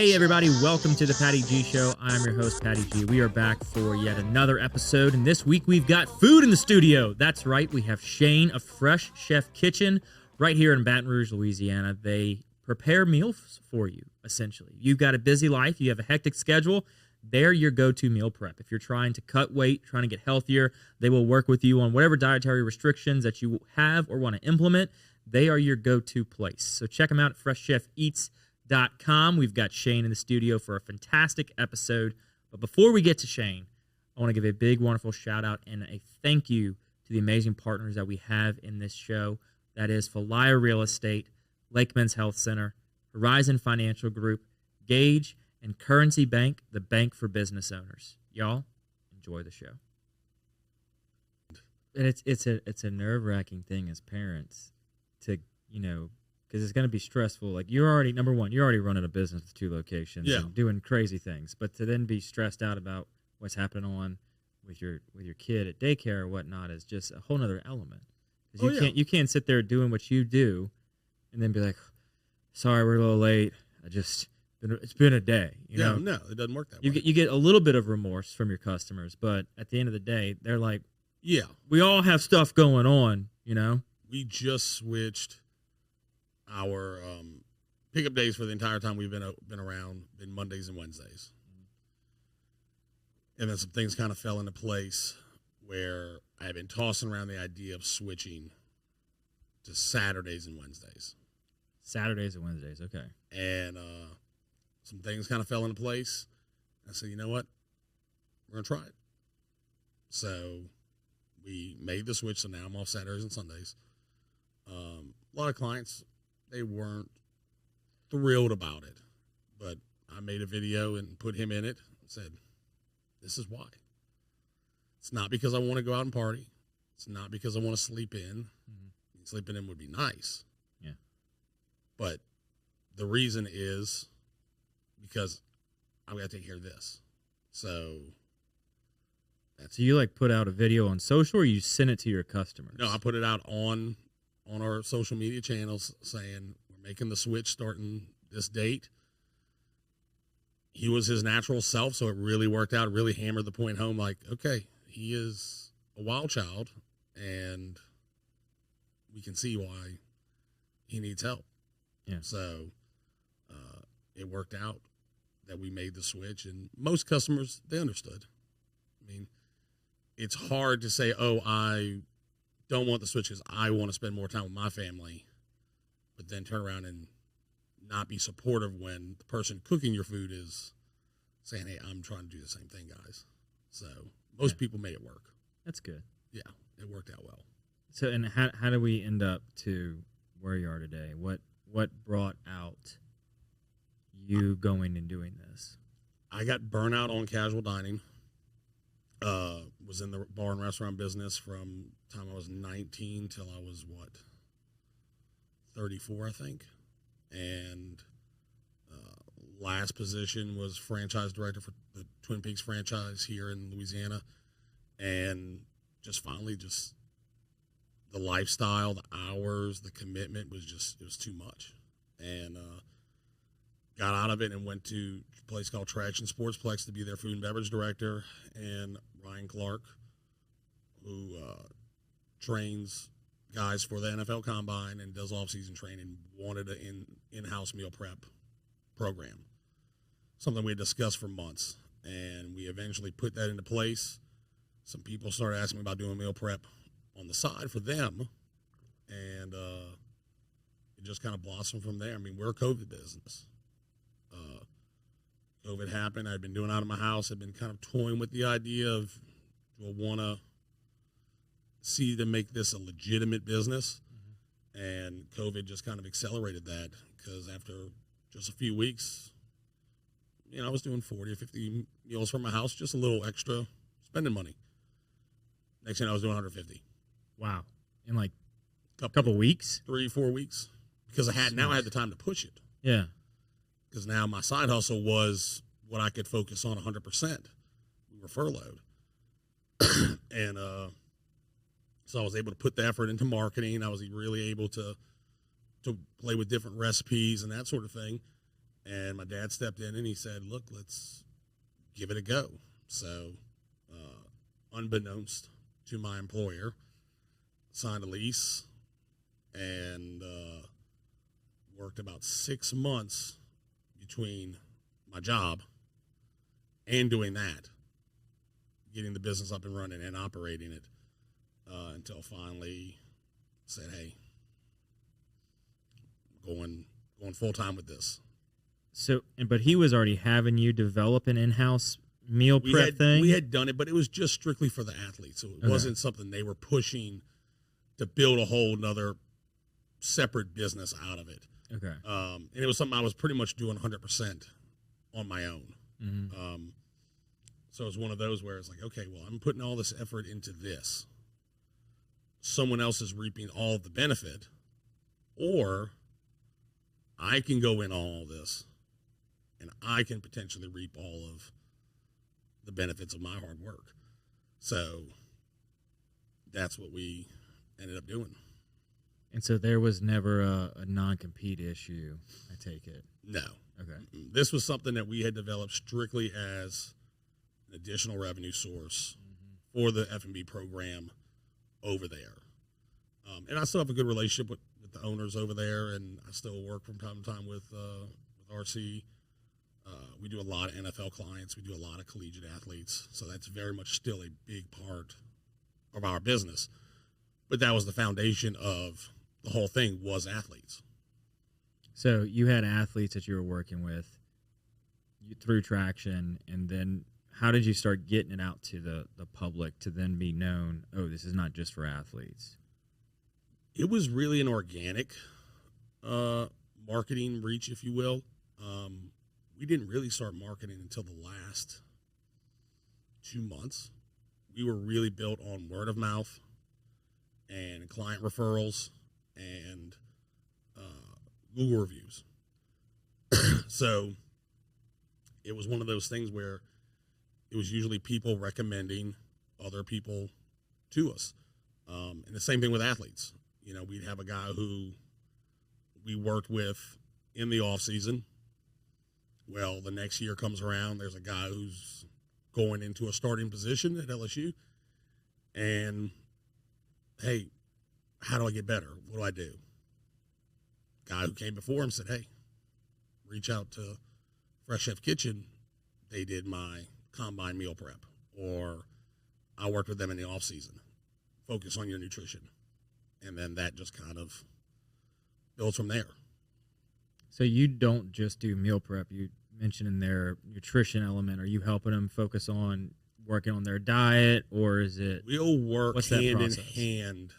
Hey everybody, welcome to the Patty G Show. I'm your host, Patty G. We are back for yet another episode, and this week we've got food in the studio. That's right, we have Shane of Fresh Chef Kitchen right here in Baton Rouge, Louisiana. They prepare meals for you, essentially. You've got a busy life, you have a hectic schedule. They're your go-to meal prep. If you're trying to cut weight, trying to get healthier, they will work with you on whatever dietary restrictions that you have or want to implement. They are your go-to place. So check them out at freshchefeats.com. We've got Shane in the studio for a fantastic episode. But before we get to Shane, I want to give a big, wonderful shout-out and a thank you to the amazing partners that we have in this show. That is Falaya Real Estate, Lake Men's Health Center, Horizon Financial Group, Gage, and Currency Bank, the bank for business owners. Y'all, enjoy the show. And it's a nerve-wracking thing as parents to, because it's going to be stressful. Like you're already running a business with 2 locations and doing crazy things. But to then be stressed out about what's happening on with your kid at daycare or whatnot is just a whole nother element. Because you can't sit there doing what you do and then be like, sorry, we're a little late. It's been a day. No, it doesn't work that way. You get a little bit of remorse from your customers, but at the end of the day, they're like, yeah, we all have stuff going on, We just switched our pickup days for the entire time we've been around, been Mondays and Wednesdays. And then some things kind of fell into place where I've been tossing around the idea of switching to Saturdays and Wednesdays. Saturdays and Wednesdays, okay. And some things kind of fell into place. I said, you know what? We're going to try it. So we made the switch, so now I'm off Saturdays and Sundays. A lot of clients, they weren't thrilled about it. But I made a video and put him in it and said, this is why. It's not because I want to go out and party. It's not because I want to sleep in. Mm-hmm. Sleeping in would be nice. Yeah. But the reason is because I've got to take care of this. So you put out a video on social, or you send it to your customers? No, I put it out on our social media channels saying we're making the switch starting this date. He was his natural self, so it really worked out. It really hammered the point home, like, okay, he is a wild child, and we can see why he needs help. Yeah. So it worked out that we made the switch, and most customers, they understood. I mean, it's hard to say, oh, I don't want the switch because I want to spend more time with my family, but then turn around and not be supportive when the person cooking your food is saying, hey, I'm trying to do the same thing, guys. So most people made it work. That's good. Yeah, it worked out well. So, and how do we end up to where you are today? What brought out you going and doing this? I got burnout on casual dining. Was in the bar and restaurant business from the time I was 19 till I was, 34, I think. And last position was franchise director for the Twin Peaks franchise here in Louisiana. And finally the lifestyle, the hours, the commitment it was too much. And got out of it and went to a place called Traction Sportsplex to be their food and beverage director. And Ryan Clark, who trains guys for the NFL Combine and does off-season training, wanted an in-house meal prep program, something we had discussed for months. And we eventually put that into place. Some people started asking me about doing meal prep on the side for them, and it just kind of blossomed from there. I mean, we're a COVID business. COVID happened. I'd been doing out of my house. I'd been kind of toying with the idea of, do I want to see to make this a legitimate business? Mm-hmm. And COVID just kind of accelerated that, because after just a few weeks, I was doing 40 or 50 meals from my house, just a little extra spending money. Next thing I was doing 150. Wow. In like a couple weeks? 3-4 weeks. Because I had the time to push it. Yeah. Because now my side hustle was what I could focus on 100%. We were furloughed. And so I was able to put the effort into marketing. I was really able to play with different recipes and that sort of thing. And my dad stepped in and he said, look, let's give it a go. So, unbeknownst to my employer, signed a lease and worked about 6 months between my job and doing that, getting the business up and running and operating it until finally said, hey, going full time with this. So, but he was already having you develop an in-house meal prep thing? We had done it, but it was just strictly for the athletes. So it wasn't something they were pushing to build a whole nother separate business out of it. Okay. And it was something I was pretty much doing 100% on my own. Mm-hmm. So it was one of those where it's like, okay, well, I'm putting all this effort into this. Someone else is reaping all of the benefit, or I can go in all this and I can potentially reap all of the benefits of my hard work. So that's what we ended up doing. And so there was never a non-compete issue, I take it? No. Okay. This was something that we had developed strictly as an additional revenue source for the F&B program over there. And I still have a good relationship with the owners over there, and I still work from time to time with RC. We do a lot of NFL clients. We do a lot of collegiate athletes. So that's very much still a big part of our business. But that was the foundation of the whole thing, was athletes. So you had athletes that you were working with through Traction, and then how did you start getting it out to the public to then be known, oh, this is not just for athletes? It was really an organic marketing reach, if you will. We didn't really start marketing until the last 2 months. We were really built on word of mouth and client referrals and Google reviews. So it was one of those things where it was usually people recommending other people to us. And the same thing with athletes. You know, we'd have a guy who we worked with in the off season. Well, the next year comes around, there's a guy who's going into a starting position at LSU. And, hey, how do I get better? What do I do? Guy who came before him said, hey, reach out to Fresh Chef Kitchen. They did my combine meal prep. Or I worked with them in the off season. Focus on your nutrition. And then that just kind of builds from there. So you don't just do meal prep. You mentioned in their nutrition element. Are you helping them focus on working on their diet, or is it? We'll work hand in hand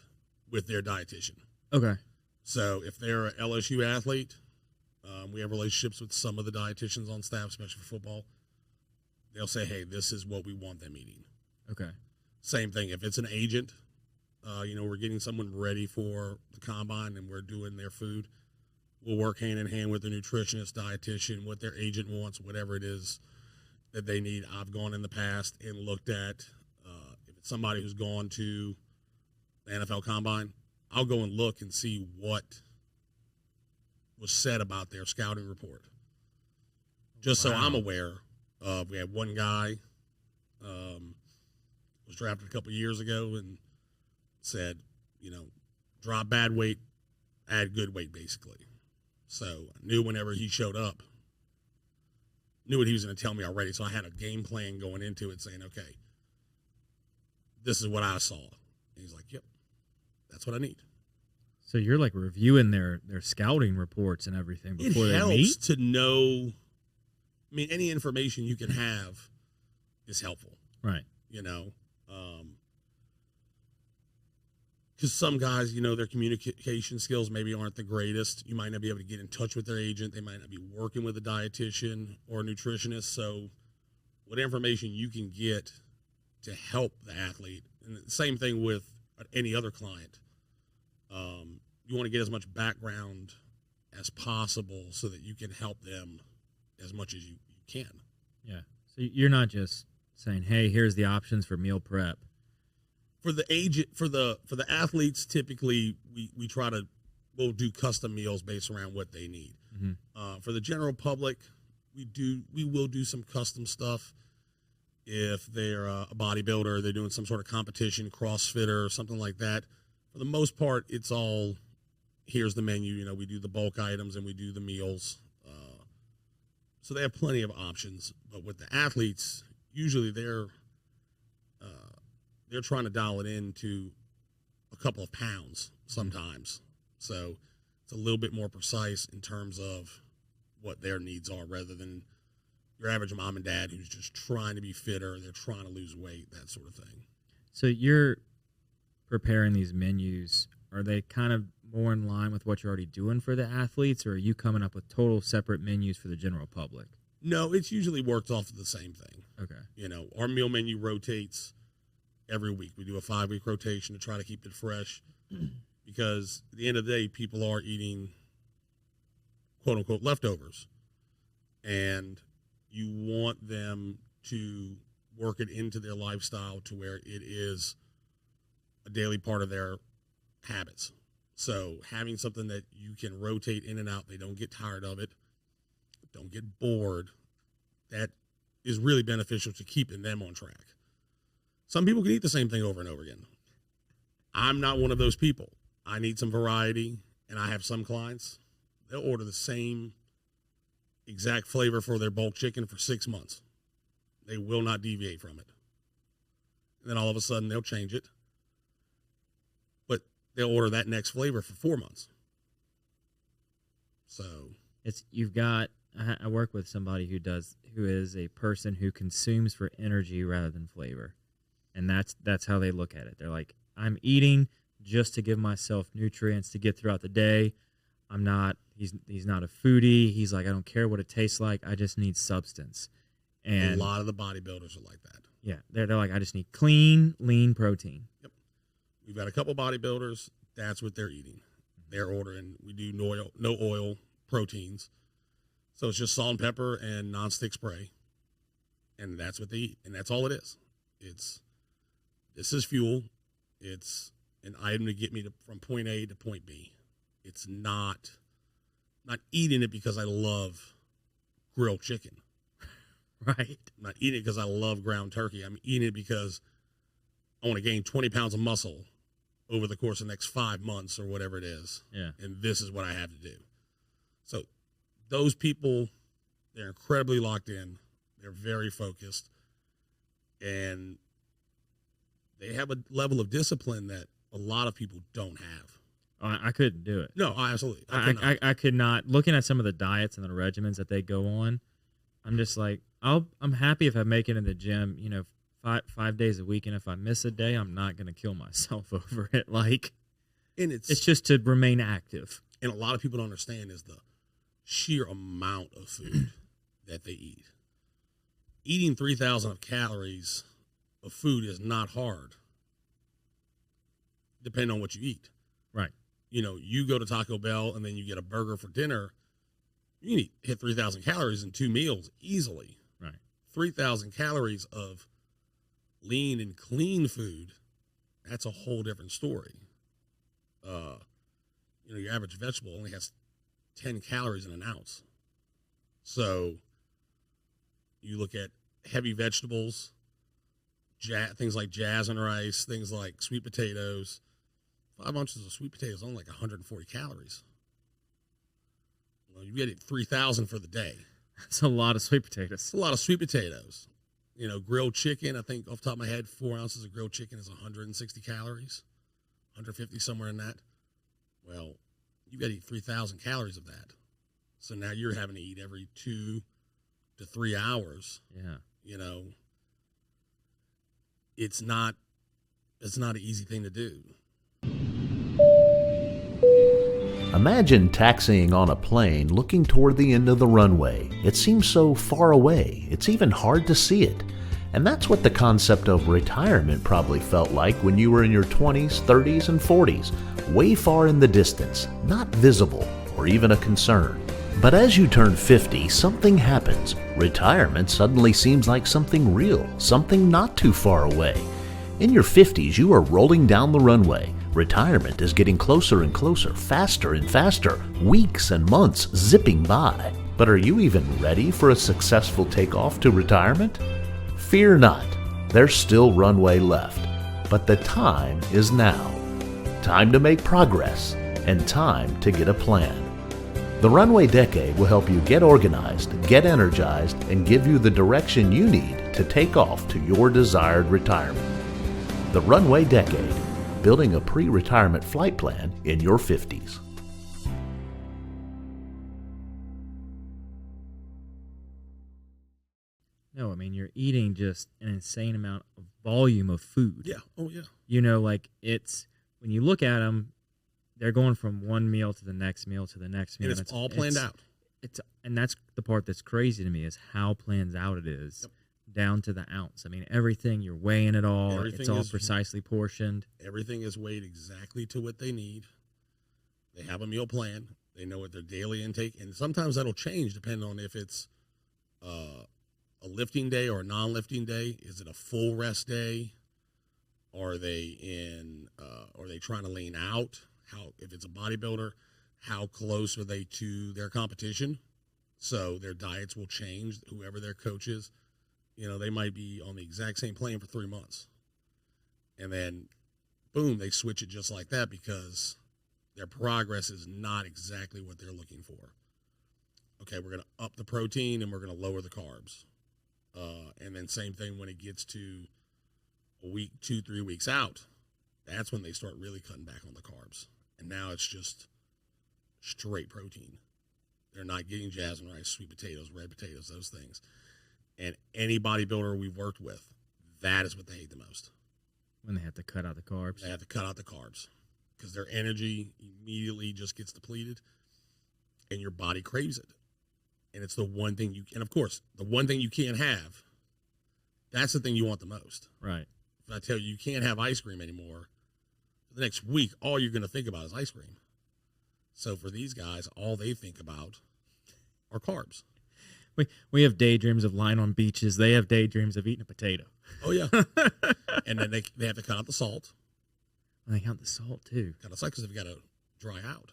with their dietitian. Okay. So if they're an LSU athlete, we have relationships with some of the dietitians on staff, especially for football. They'll say, hey, this is what we want them eating. Okay. Same thing. If it's an agent, we're getting someone ready for the combine and we're doing their food, we'll work hand in hand with the nutritionist, dietitian, what their agent wants, whatever it is that they need. I've gone in the past and looked at if it's somebody who's gone to the NFL combine, I'll go and look and see what was said about their scouting report. Just so I'm aware of. We had one guy was drafted a couple of years ago and said, drop bad weight, add good weight, basically. So I knew whenever he showed up, knew what he was going to tell me already. So I had a game plan going into it saying, okay, this is what I saw. And he's like, yep, that's what I need. So you're like reviewing their scouting reports and everything before they meet? It helps to know. I mean, any information you can have is helpful. Right. Because some guys, their communication skills maybe aren't the greatest. You might not be able to get in touch with their agent. They might not be working with a dietitian or a nutritionist. So what information you can get to help the athlete, and the same thing with any other client, you want to get as much background as possible so that you can help them as much as you can. Yeah. So you're not just saying, hey, here's the options for meal prep. For the agent, for the athletes, typically we'll do custom meals based around what they need. For the general public, we will do some custom stuff. If they're a bodybuilder, they're doing some sort of competition, CrossFitter or something like that. For the most part, it's all, here's the menu. You know, we do the bulk items and we do the meals. So they have plenty of options. But with the athletes, usually they're trying to dial it into a couple of pounds sometimes. So it's a little bit more precise in terms of what their needs are rather than your average mom and dad who's just trying to be fitter, they're trying to lose weight, that sort of thing. So you're preparing these menus. Are they kind of more in line with what you're already doing for the athletes, or are you coming up with total separate menus for the general public? No, it's usually worked off of the same thing. Okay. You know, our meal menu rotates every week. We do a 5-week rotation to try to keep it fresh because at the end of the day, people are eating quote-unquote leftovers. And you want them to work it into their lifestyle to where it is a daily part of their habits. So having something that you can rotate in and out, they don't get tired of it, don't get bored, that is really beneficial to keeping them on track. Some people can eat the same thing over and over again. I'm not one of those people. I need some variety, and I have some clients, they'll order the same exact flavor for their bulk chicken for 6 months. They will not deviate from it. And then all of a sudden they'll change it. But they'll order that next flavor for 4 months. So I work with somebody who is a person who consumes for energy rather than flavor. And that's how they look at it. They're like, I'm eating just to give myself nutrients to get throughout the day. He's not a foodie. He's like, I don't care what it tastes like. I just need substance. And a lot of the bodybuilders are like that. Yeah, they're like, I just need clean, lean protein. Yep. We've got a couple bodybuilders. That's what they're eating. They're ordering. We do no oil proteins. So it's just salt and pepper and nonstick spray. And that's what they eat. And that's all it is. This is fuel. It's an item to get me from point A to point B. It's not eating it because I love grilled chicken. Right. I'm not eating it because I love ground turkey. I'm eating it because I want to gain 20 pounds of muscle over the course of the next 5 months or whatever it is. Yeah. And this is what I have to do. So those people, they're incredibly locked in. They're very focused. And they have a level of discipline that a lot of people don't have. I couldn't do it. No, absolutely. I could not. Looking at some of the diets and the regimens that they go on, I'm just like, I'm happy if I make it in the gym, 5 days a week, and if I miss a day, I'm not going to kill myself over it. And it's just to remain active. And a lot of people don't understand is the sheer amount of food that they eat. Eating 3,000 calories of food is not hard, depending on what you eat. Right. You go to Taco Bell and then you get a burger for dinner, you can hit 3,000 calories in 2 meals easily. Right. 3,000 calories of lean and clean food, that's a whole different story. Your average vegetable only has 10 calories in an ounce. So you look at heavy vegetables, things like jasmine rice, things like sweet potatoes. 5 ounces of sweet potatoes is only like 140 calories. Well, you get 3,000 for the day. That's a lot of sweet potatoes. It's a lot of sweet potatoes. Grilled chicken, I think off the top of my head, 4 ounces of grilled chicken is 160 calories, 150, somewhere in that. Well, you got to eat 3,000 calories of that. So now you're having to eat every 2 to 3 hours. Yeah. It's not an easy thing to do. Imagine taxiing on a plane looking toward the end of the runway. It seems so far away, it's even hard to see it. And that's what the concept of retirement probably felt like when you were in your 20s, 30s, and 40s, way far in the distance, not visible or even a concern. But as you turn 50, something happens. Retirement suddenly seems like something real, something not too far away. In your 50s, you are rolling down the runway, Retirement is getting closer and closer, faster and faster, weeks and months zipping by. But are you even ready for a successful takeoff to retirement? Fear not, there's still runway left. But the time is now. Time to make progress and time to get a plan. The Runway Decade will help you get organized, get energized, and give you the direction you need to take off to your desired retirement. The Runway Decade, building a pre-retirement flight plan in your 50s. No, I mean, you're eating just an insane amount of volume of food. Yeah. Oh, yeah. You know, like it's, when you look at them, they're going from one meal to the next meal to the next meal. And it's all planned out. And that's the part that's crazy to me is how planned out it is, down to the ounce. I mean, everything, you're weighing it all. It's all precisely portioned. Everything is weighed exactly to what they need. They have a meal plan. They know what their daily intake, and sometimes that'll change depending on if it's a lifting day or a non-lifting day. Is it a full rest day? Are they trying to lean out? If it's a bodybuilder, how close are they to their competition? So their diets will change. Whoever their coach is, they might be on the exact same plan for 3 months. And then, boom, they switch it just like that because their progress is not exactly what they're looking for. Okay, we're going to up the protein and we're going to lower the carbs. And then same thing when it gets to a week, 2-3 weeks out, that's when they start really cutting back on the carbs. And now it's just straight protein. They're not getting jasmine rice, sweet potatoes, red potatoes, those things. And any bodybuilder we've worked with, that is what they hate the most. When they have to cut out the carbs. They have to cut out the carbs because their energy immediately just gets depleted and your body craves it. And it's the one thing and of course, the one thing you can't have, that's the thing you want the most. Right. If I tell you can't have ice cream anymore, the next week, all you're going to think about is ice cream. So for these guys, all they think about are carbs. We have daydreams of lying on beaches. They have daydreams of eating a potato. Oh, yeah. And then they have to cut out the salt. And they count the salt, too. Cut out the salt because they've got to dry out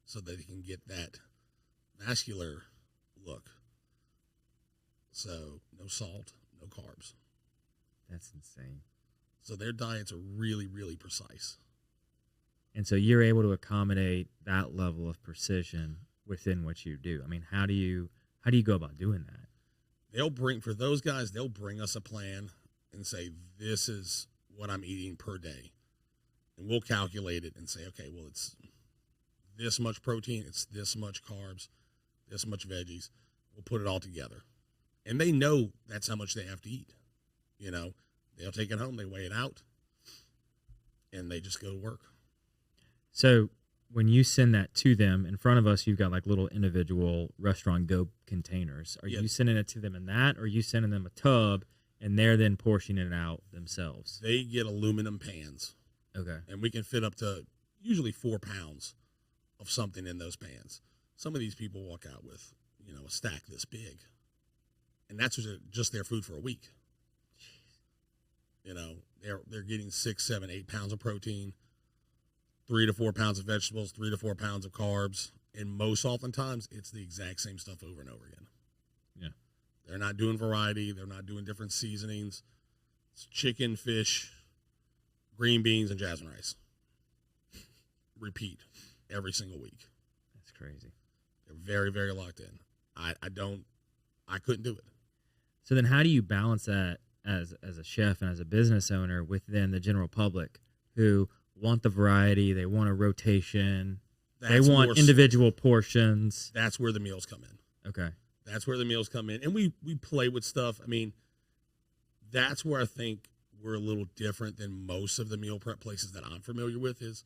so that they can get that vascular look. So no salt, no carbs. That's insane. So their diets are really, really precise. And so you're able to accommodate that level of precision within what you do. I mean, how do you go about doing that? They'll bring us a plan and say, this is what I'm eating per day. And we'll calculate it and say, okay, well, it's this much protein, it's this much carbs, this much veggies. We'll put it all together. And they know that's how much they have to eat. They'll take it home, they weigh it out, and they just go to work. So when you send that to them, in front of us, you've got like little individual restaurant go containers. Are you sending it to them in that, or are you sending them a tub and they're then portioning it out themselves? They get aluminum pans. Okay. And we can fit up to usually 4 pounds of something in those pans. Some of these people walk out with, a stack this big. And that's just their food for a week. They're getting 6, 7, 8 pounds of protein, 3 to 4 pounds of vegetables, 3 to 4 pounds of carbs, and most oftentimes it's the exact same stuff over and over again. Yeah. They're not doing variety. They're not doing different seasonings. It's chicken, fish, green beans, and jasmine rice. Repeat every single week. That's crazy. They're very, very locked in. I couldn't do it. So then how do you balance that as a chef and as a business owner with then the general public who want the variety, they want a rotation, they want individual portions? That's where the meals come in. Okay. That's where the meals come in. And we play with stuff. I mean, that's where I think we're a little different than most of the meal prep places that I'm familiar with is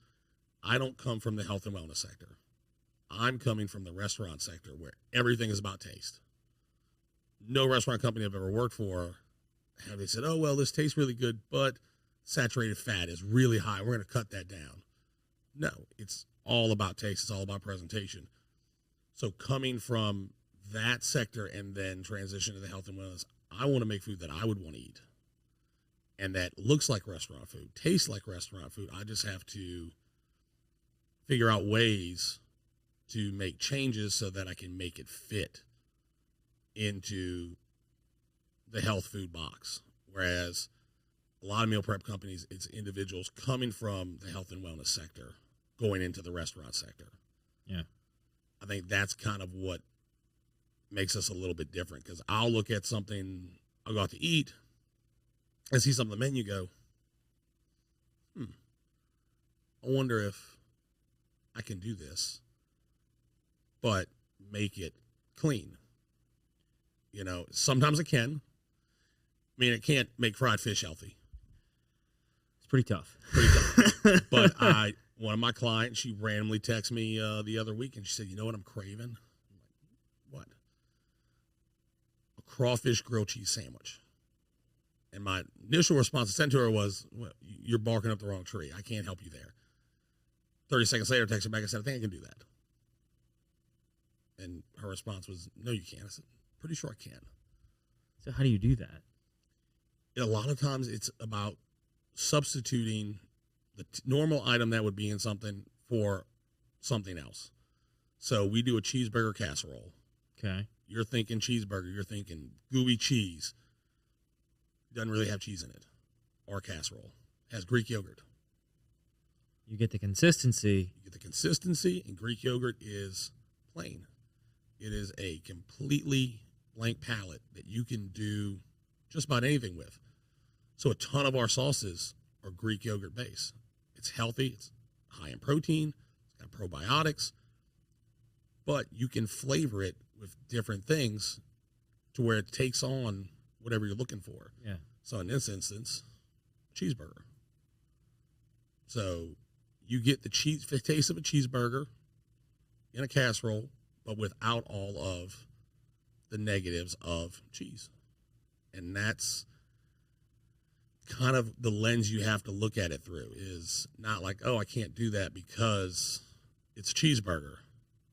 I don't come from the health and wellness sector. I'm coming from the restaurant sector where everything is about taste. No restaurant company I've ever worked for have they said, oh, well, this tastes really good, but saturated fat is really high. We're going to cut that down. No, it's all about taste. It's all about presentation. So coming from that sector and then transition to the health and wellness, I want to make food that I would want to eat and that looks like restaurant food, tastes like restaurant food. I just have to figure out ways to make changes so that I can make it fit into the health food box. Whereas a lot of meal prep companies, it's individuals coming from the health and wellness sector going into the restaurant sector. Yeah. I think that's kind of what makes us a little bit different, because I'll look at something, I'll go out to eat and see something on the menu, go, I wonder if I can do this, but make it clean. You know, sometimes it can. I mean, it can't make fried fish healthy. It's pretty tough. But one of my clients, she randomly texted me the other week, and she said, "You know what I'm craving?" I'm like, "What?" A crawfish grilled cheese sandwich. And my initial response I sent to her was, well, "You're barking up the wrong tree. I can't help you there." 30 seconds later, I texted her back and said, "I think I can do that." And her response was, "No, you can't." I said, "Pretty sure I can." So how do you do that? A lot of times it's about substituting the normal item that would be in something for something else. So we do a cheeseburger casserole. Okay. You're thinking cheeseburger. You're thinking gooey cheese. Doesn't really have cheese in it. Or casserole. Has Greek yogurt. You get the consistency. You get the consistency, and Greek yogurt is plain. It is a completely blank palette that you can do just about anything with. So a ton of our sauces are Greek yogurt based. It's healthy. It's high in protein. It's got probiotics. But you can flavor it with different things to where it takes on whatever you're looking for. Yeah. So in this instance, cheeseburger. So you get the taste of a cheeseburger in a casserole, but without all of the negatives of cheese. And that's kind of the lens you have to look at it through, is not like, oh, I can't do that because it's a cheeseburger.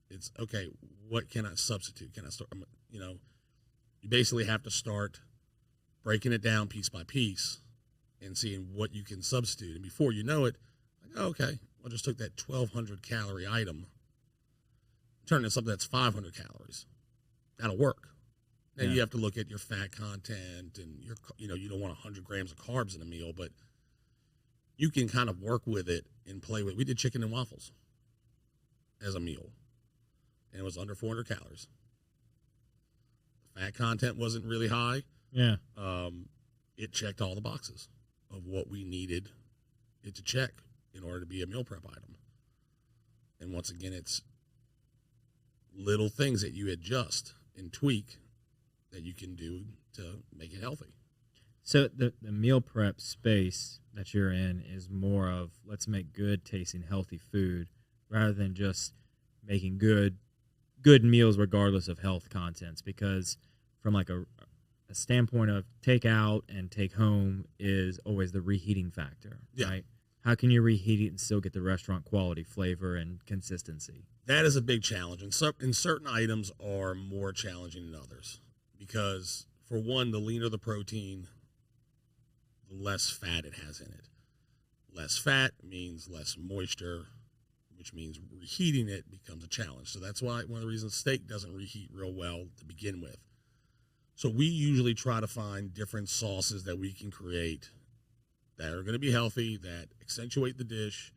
It's, okay, what can I substitute? Can I start, you know, you basically have to start breaking it down piece by piece and seeing what you can substitute. And before you know it, like, oh, okay, I just took that 1,200 calorie item, turned it into something that's 500 calories. That'll work. Now you have to look at your fat content and your, you know, you don't want 100 grams of carbs in a meal, but you can kind of work with it and play with it. We did chicken and waffles as a meal, and it was under 400 calories. The fat content wasn't really high. Yeah. It checked all the boxes of what we needed it to check in order to be a meal prep item. And once again, it's little things that you adjust and tweak that you can do to make it healthy. So the meal prep space that you're in is more of, let's make good tasting healthy food rather than just making good meals regardless of health contents, because from like a standpoint of take out and take home is always the reheating factor, right? How can you reheat it and still get the restaurant quality, flavor, and consistency? That is a big challenge, and certain items are more challenging than others. Because, for one, the leaner the protein, the less fat it has in it. Less fat means less moisture, which means reheating it becomes a challenge. So that's why one of the reasons steak doesn't reheat real well to begin with. So we usually try to find different sauces that we can create that are going to be healthy, that accentuate the dish,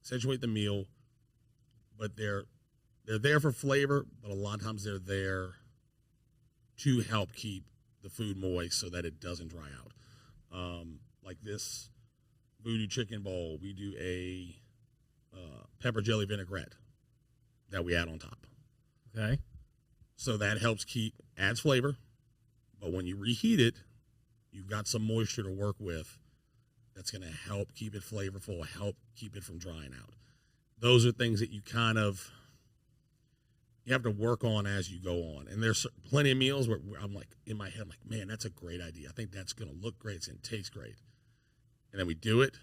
accentuate the meal, but they're there for flavor, but a lot of times they're there to help keep the food moist so that it doesn't dry out. Like this voodoo chicken bowl, we do a pepper jelly vinaigrette that we add on top. Okay. So that helps adds flavor, but when you reheat it, you've got some moisture to work with that's going to help keep it flavorful, help keep it from drying out. Those are things that you have to work on as you go on. And there's plenty of meals where I'm like, in my head, I'm like, man, that's a great idea. I think that's going to look great. It's going to taste great. And then we do it.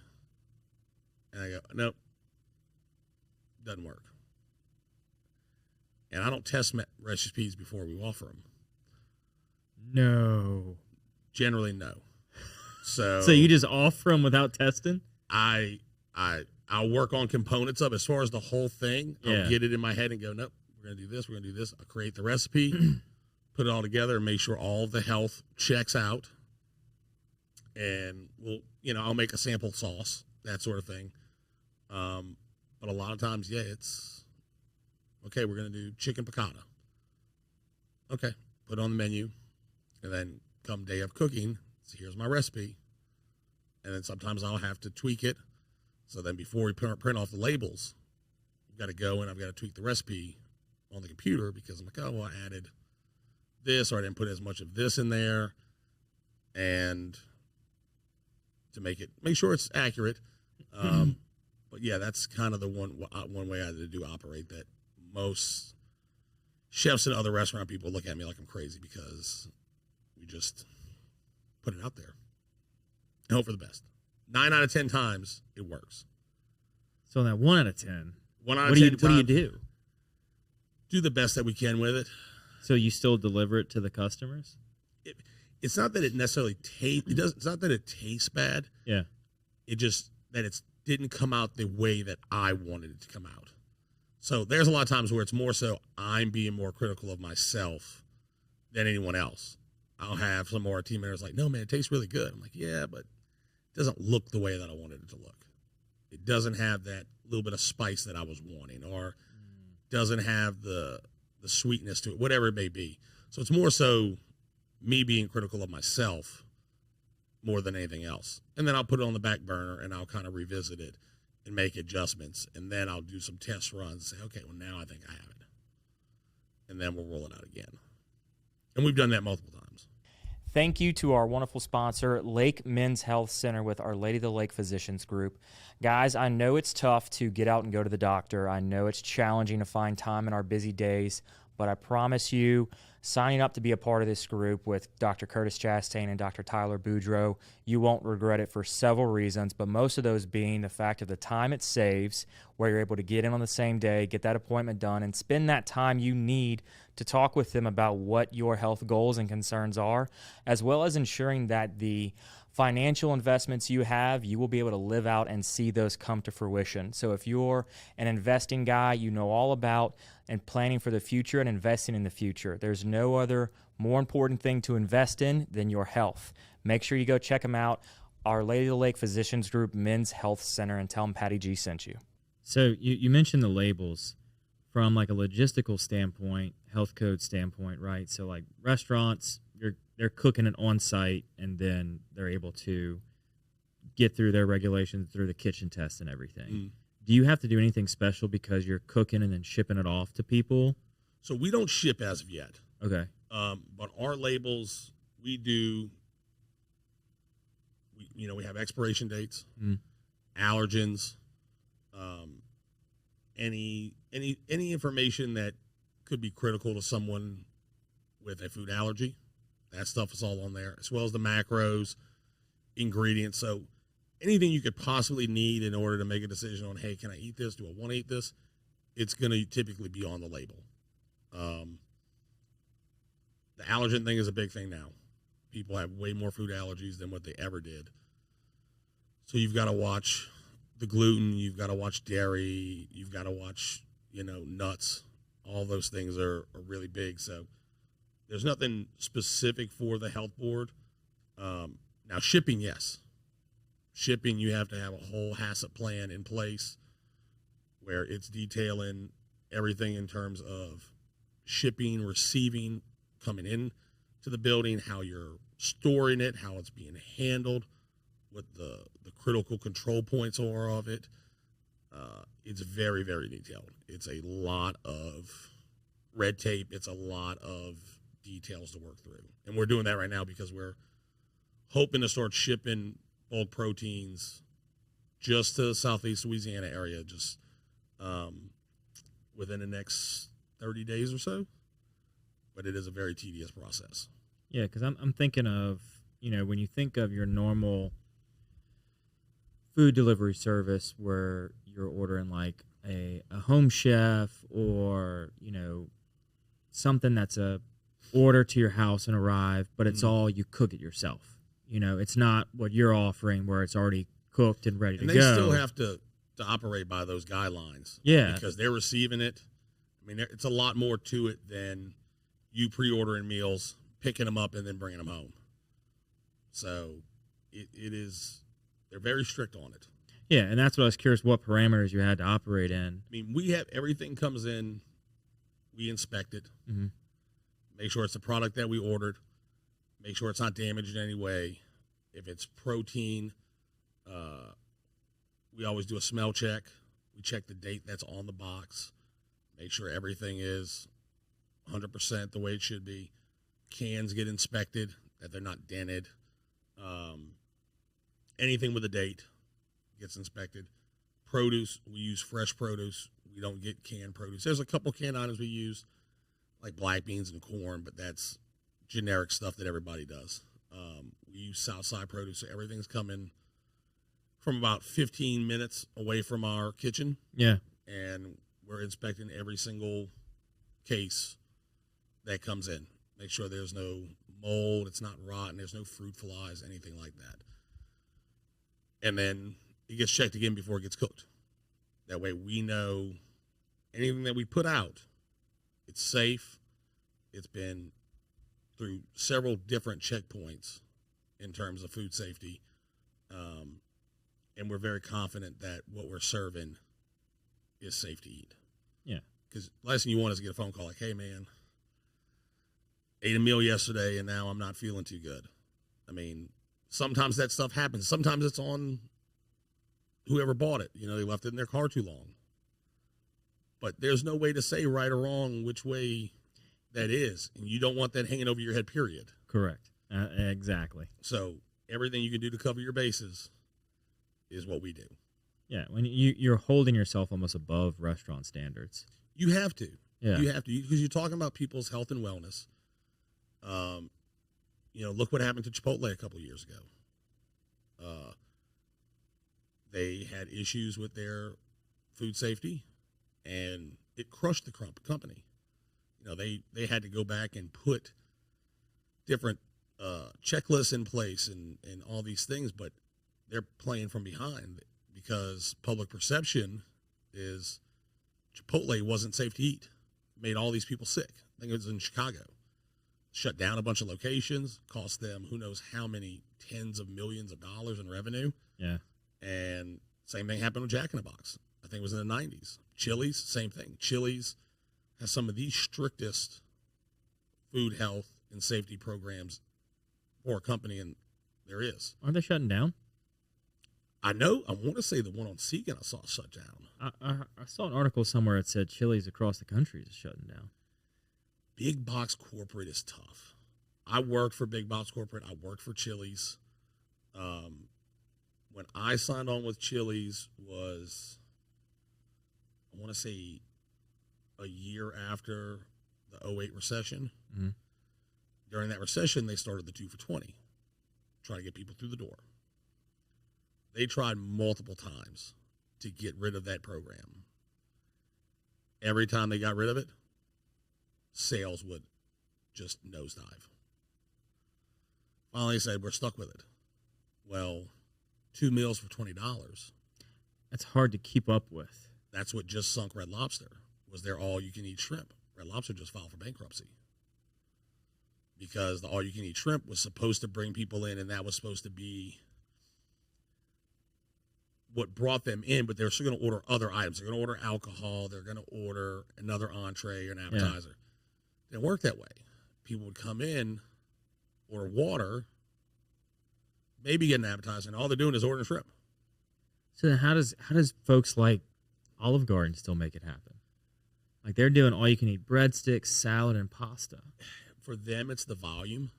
And I go, nope, doesn't work. And I don't test recipes before we offer them. No. Generally, no. So you just offer them without testing? I I'll work on components of it. As far as the whole thing, I'll get it in my head and go, nope, we're going to do this, we're going to do this. I'll create the recipe, put it all together, and make sure all of the health checks out. And I'll make a sample sauce, that sort of thing. But a lot of times, it's okay. We're going to do chicken piccata. Okay, put it on the menu, and then come day of cooking, so here's my recipe. And then sometimes I'll have to tweak it. So then before we print off the labels, I've got to go and I've got to tweak the recipe on the computer because I'm like, oh, well, I added this or I didn't put as much of this in there, and to make sure it's accurate. But yeah, that's kind of the one way I do operate that most chefs and other restaurant people look at me like I'm crazy because we just put it out there and hope for the best. 9 out of 10 times it works. So that 1 out of 10, what do you do? Do the best that we can with it. So you still deliver it to the customers? It's not that it necessarily tastes. It's not that it tastes bad. Yeah. It just that it didn't come out the way that I wanted it to come out. So there's a lot of times where it's more so I'm being more critical of myself than anyone else. I'll have some more team members like, no, man, it tastes really good. I'm like, yeah, but it doesn't look the way that I wanted it to look. It doesn't have that little bit of spice that I was wanting, or doesn't have the sweetness to it, whatever it may be. So it's more so me being critical of myself more than anything else. And then I'll put it on the back burner and I'll kind of revisit it and make adjustments. And then I'll do some test runs and say, okay, well, now I think I have it. And then we'll roll it out again. And we've done that multiple times. Thank you to our wonderful sponsor, Lake Men's Health Center with Our Lady of the Lake Physicians Group. Guys, I know it's tough to get out and go to the doctor. I know it's challenging to find time in our busy days, but I promise you, signing up to be a part of this group with Dr. Curtis Chastain and Dr. Tyler Boudreau, you won't regret it for several reasons, but most of those being the fact of the time it saves, where you're able to get in on the same day, get that appointment done, and spend that time you need to talk with them about what your health goals and concerns are, as well as ensuring that the financial investments you have, you will be able to live out and see those come to fruition. So if you're an investing guy, you know all about and planning for the future and investing in the future. There's no other more important thing to invest in than your health. Make sure you go check them out, Our Lady of the Lake Physicians Group Men's Health Center, and tell them Patty G sent you. So you mentioned the labels from like a logistical standpoint, health code standpoint, right? So like restaurants, they're cooking it on site, and then they're able to get through their regulations through the kitchen test and everything. Do you have to do anything special because you're cooking and then shipping it off to people? So we don't ship as of yet. Okay. But our labels, we do. We have expiration dates, allergens, any information that could be critical to someone with a food allergy. That stuff is all on there, as well as the macros, ingredients. So anything you could possibly need in order to make a decision on, hey, can I eat this? Do I want to eat this? It's going to typically be on the label. The allergen thing is a big thing now. People have way more food allergies than what they ever did. So you've got to watch the gluten. You've got to watch dairy. You've got to watch, nuts. All those things are really big. So there's nothing specific for the health board. Now, shipping, yes. Shipping, you have to have a whole HACCP plan in place where it's detailing everything in terms of shipping, receiving, coming in to the building, how you're storing it, how it's being handled, what the critical control points are of it. It's very, very detailed. It's a lot of red tape. It's a lot of details to work through. And we're doing that right now because we're hoping to start shipping bulk proteins just to the Southeast Louisiana area, just within the next 30 days or so. But it is a very tedious process. Yeah, because I'm thinking of, when you think of your normal food delivery service where you're ordering like a home chef or, something that's a order to your house and arrive, but it's all you cook it yourself. It's not what you're offering where it's already cooked and ready to go. And they still have to to operate by those guidelines. Yeah. Because they're receiving it. I mean, it's a lot more to it than you pre-ordering meals, picking them up, and then bringing them home. So it is, they're very strict on it. Yeah, and that's what I was curious what parameters you had to operate in. I mean, we have everything comes in, we inspect it, make sure it's the product that we ordered, make sure it's not damaged in any way. If it's protein, we always do a smell check. We check the date that's on the box, make sure everything is 100% the way it should be. Cans get inspected, that they're not dented. Anything with a date gets inspected. Produce, we use fresh produce. We don't get canned produce. There's a couple canned items we use, like black beans and corn, but that's generic stuff that everybody does. We use Southside produce, so everything's coming from about 15 minutes away from our kitchen. Yeah. And we're inspecting every single case that comes in. Make sure there's no mold, it's not rotten, there's no fruit flies, anything like that. And then it gets checked again before it gets cooked. That way we know anything that we put out, it's safe. It's been through several different checkpoints in terms of food safety. And we're very confident that what we're serving is safe to eat. Yeah. Because the last thing you want is to get a phone call like, hey, man, ate a meal yesterday and now I'm not feeling too good. I mean, sometimes that stuff happens. Sometimes it's on whoever bought it. You know, they left it in their car too long. But there's no way to say right or wrong which way that is. And you don't want that hanging over your head, period. Correct. Exactly. So everything you can do to cover your bases is what we do. Yeah, when you're holding yourself almost above restaurant standards. You have to. Yeah. You have to, because you're talking about people's health and wellness. You know, look what happened to Chipotle a couple of years ago. They had issues with their food safety, and it crushed the company. You know, they had to go back and put different checklists in place and all these things, but they're playing from behind because public perception is Chipotle wasn't safe to eat. Made all these people sick. I think it was in Chicago. Shut down a bunch of locations, cost them who knows how many tens of millions of dollars in revenue. Yeah. And same thing happened with Jack in the Box. I think it was in the 90s. Chili's, same thing. Chili's has some of the strictest food health and safety programs for a company, and there is. Aren't they shutting down? I know. I want to say the one on Segan I saw shut down. I saw an article somewhere that said Chili's across the country is shutting down. Big box corporate is tough. I worked for big box corporate. I worked for Chili's. When I signed on with Chili's was, I want to say, a year after the 08 recession. Mm-hmm. During that recession, they started the 2 for $20, trying to get people through the door. They tried multiple times to get rid of that program. Every time they got rid of it, sales would just nosedive. Finally, they said, we're stuck with it. Well, 2 meals for $20. That's hard to keep up with. That's what just sunk Red Lobster, was their all-you-can-eat shrimp. Red Lobster just filed for bankruptcy because the all-you-can-eat shrimp was supposed to bring people in, and that was supposed to be what brought them in, but they're still going to order other items. They're going to order alcohol. They're going to order another entree or an appetizer. It didn't work that way. People would come in, order water, maybe get an appetizer, and all they're doing is ordering shrimp. So then how does folks like Olive Garden still make it happen? Like they're doing all you can eat breadsticks, salad, and pasta. For them, it's the volume.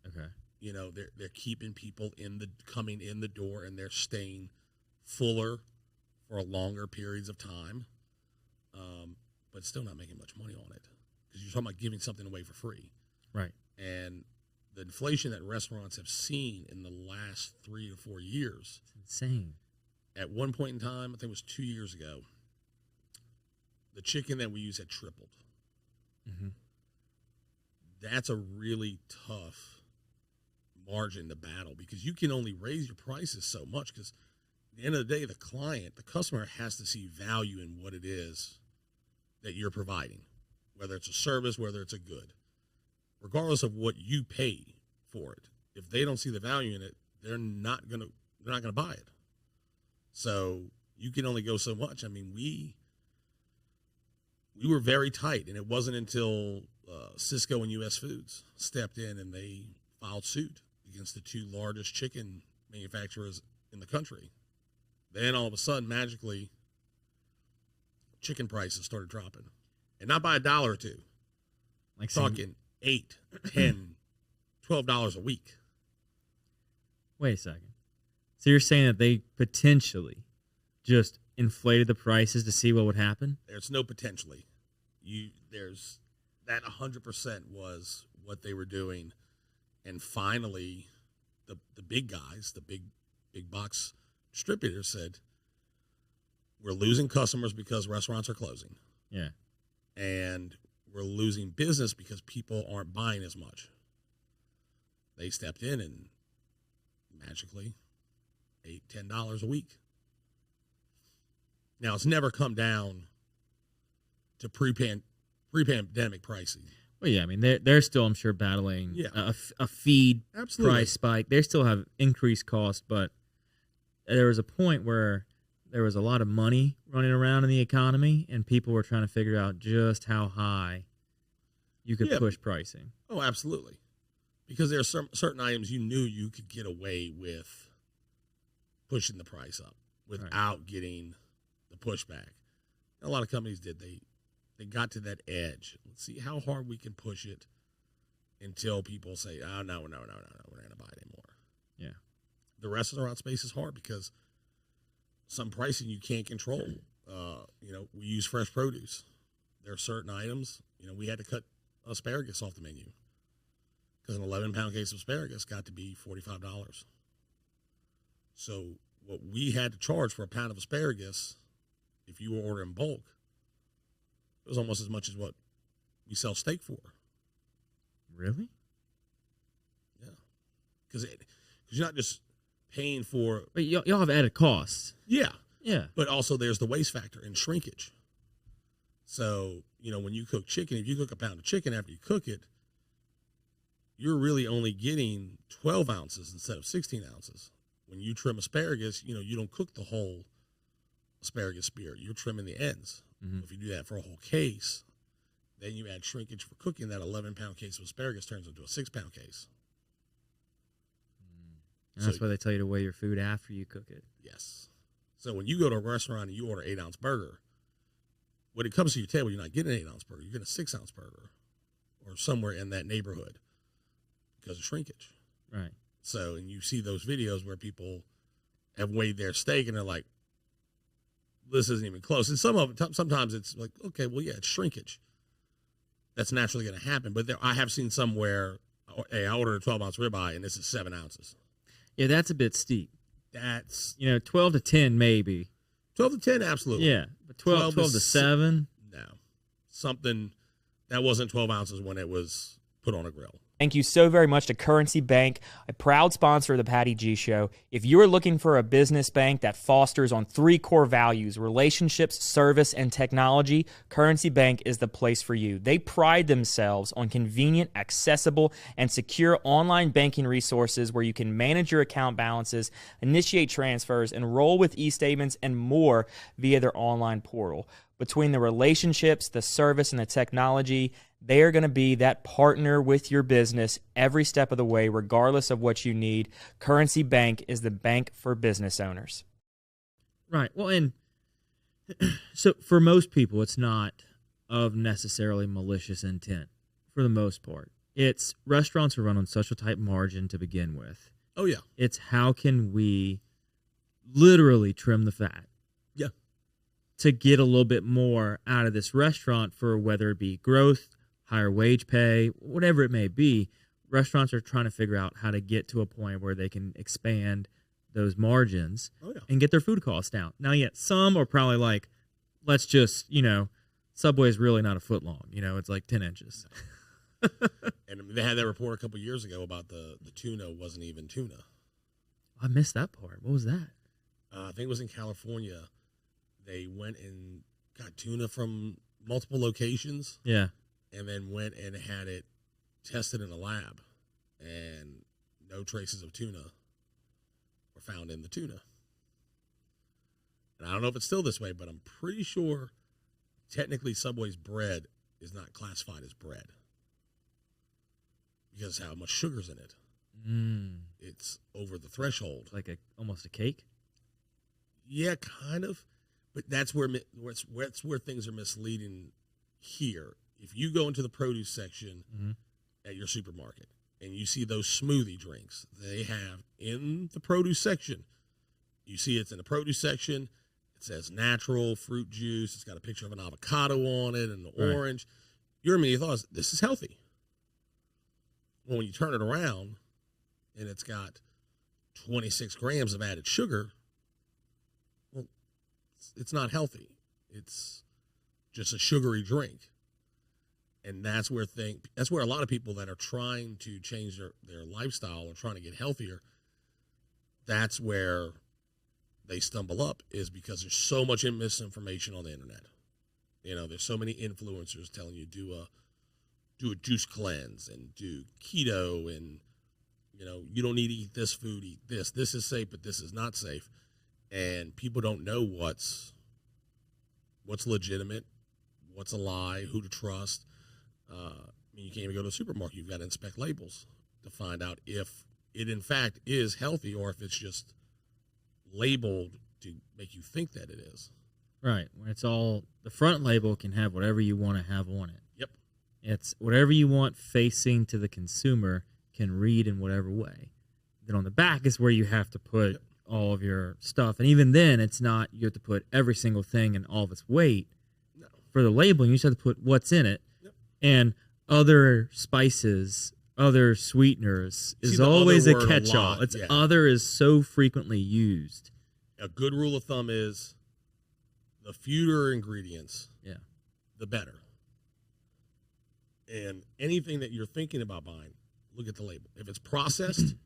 Okay. You know, they're keeping people coming in the door, and they're staying fuller for longer periods of time, but still not making much money on it because you're talking about giving something away for free. Right. And the inflation that restaurants have seen in the last 3 to 4 years. It's insane. At one point in time, I think it was 2 years ago, the chicken that we use had tripled. Mm-hmm. That's a really tough margin to battle because you can only raise your prices so much because the end of the day, the customer has to see value in what it is that you're providing, whether it's a service, whether it's a good, regardless of what you pay for it. If they don't see the value in it, they're not gonna buy it. So you can only go so much. I mean, we were very tight, and it wasn't until Cisco and U.S. Foods stepped in and they filed suit against the two largest chicken manufacturers in the country. Then all of a sudden, magically, chicken prices started dropping, and not by $1 or $2. Like talking $8, $10, $12 a week. Wait a second. So you're saying that they potentially just inflated the prices to see what would happen? There's no potentially. There's that 100% was what they were doing, and finally, the big guys, the big box distributors said, we're losing customers because restaurants are closing. Yeah. And we're losing business because people aren't buying as much. They stepped in and magically $8, $10 a week. Now, it's never come down to pre-pandemic pricing. Well, yeah, I mean, they're still, I'm sure, battling a feed Absolutely. Price spike. They still have increased cost, but there was a point where there was a lot of money running around in the economy, and people were trying to figure out just how high you could push pricing. Oh, absolutely. Because there are certain items you knew you could get away with pushing the price up without getting the pushback. And a lot of companies did. They got to that edge. Let's see how hard we can push it until people say, oh, no, we're not going to buy it anymore. Yeah. The restaurant space is hard because some pricing you can't control. We use fresh produce. There are certain items, we had to cut asparagus off the menu because an 11-pound case of asparagus got to be $45. So what we had to charge for a pound of asparagus, if you were ordering bulk, it was almost as much as what we sell steak for. Really? Yeah. Because you're not just paying for... But y'all have added costs. Yeah. Yeah. But also there's the waste factor and shrinkage. So, when you cook chicken, if you cook a pound of chicken after you cook it, you're really only getting 12 ounces instead of 16 ounces. When you trim asparagus, you don't cook the whole asparagus spear. You're trimming the ends. Mm-hmm. If you do that for a whole case, then you add shrinkage for cooking. That 11-pound case of asparagus turns into a 6-pound case. And that's why they tell you to weigh your food after you cook it. Yes. So when you go to a restaurant and you order an 8-ounce burger, when it comes to your table, you're not getting an 8-ounce burger. You're getting a 6-ounce burger or somewhere in that neighborhood because of shrinkage. Right. So, and you see those videos where people have weighed their steak and they're like, this isn't even close. And sometimes it's like, okay, well, yeah, it's shrinkage. That's naturally going to happen. But I have seen somewhere, hey, I ordered a 12-ounce ribeye and this is 7 ounces. Yeah, that's a bit steep. That's 12 to 10 maybe. 12 to 10, absolutely. Yeah, but 12 to 7? No. Something that wasn't 12 ounces when it was put on a grill. Thank you so very much to Currency Bank, a proud sponsor of the Patty G Show. If you are looking for a business bank that fosters on 3 core values, relationships, service, and technology, Currency Bank is the place for you. They pride themselves on convenient, accessible, and secure online banking resources where you can manage your account balances, initiate transfers, enroll with e-statements, and more via their online portal. Between the relationships, the service, and the technology, they are going to be that partner with your business every step of the way, regardless of what you need. Currency Bank is the bank for business owners. Right. Well, and so for most people, it's not of necessarily malicious intent for the most part. It's restaurants are run on such a tight margin to begin with. Oh, yeah. It's how can we literally trim the fat? Yeah. To get a little bit more out of this restaurant for whether it be growth, higher wage pay, whatever it may be. Restaurants are trying to figure out how to get to a point where they can expand those margins and get their food costs down. Now, yet some are probably like, let's just, Subway's really not a foot long. It's like 10 inches. And they had that report a couple years ago about the tuna wasn't even tuna. I missed that part. What was that? I think it was in California. They went and got tuna from multiple locations. Yeah. And then went and had it tested in a lab. And no traces of tuna were found in the tuna. And I don't know if it's still this way, but I'm pretty sure technically Subway's bread is not classified as bread because how much sugar's in it. It's over the threshold. Like almost a cake? Yeah, kind of. But that's where things are misleading here. If you go into the produce section at your supermarket and you see those smoothie drinks they have in the produce section, you see it's in the produce section. It says natural fruit juice. It's got a picture of an avocado on it and the orange. Your immediate thought is, this is healthy. Well, when you turn it around and it's got 26 grams of added sugar, well, it's not healthy. It's just a sugary drink. And that's where a lot of people that are trying to change their lifestyle or trying to get healthier, that's where they stumble up, is because there's so much misinformation on the internet. You know, there's so many influencers telling you do a juice cleanse and do keto, and you know, you don't need to eat this food, eat this. This is safe, but this is not safe. And people don't know what's legitimate, what's a lie, who to trust. You can't even go to the supermarket. You've got to inspect labels to find out if it in fact is healthy or if it's just labeled to make you think that it is. Right. When it's all, the front label can have whatever you want to have on it. Yep. It's whatever you want facing to the consumer can read in whatever way. Then on the back is where you have to put all of your stuff. And even then, it's not, you have to put every single thing and all of its weight. No. For the labeling, you just have to put what's in it. Yep. And other spices, other sweeteners is always a catch-all. It's other is so frequently used. A good rule of thumb is the fewer ingredients, the better. And anything that you're thinking about buying, look at the label. If it's processed,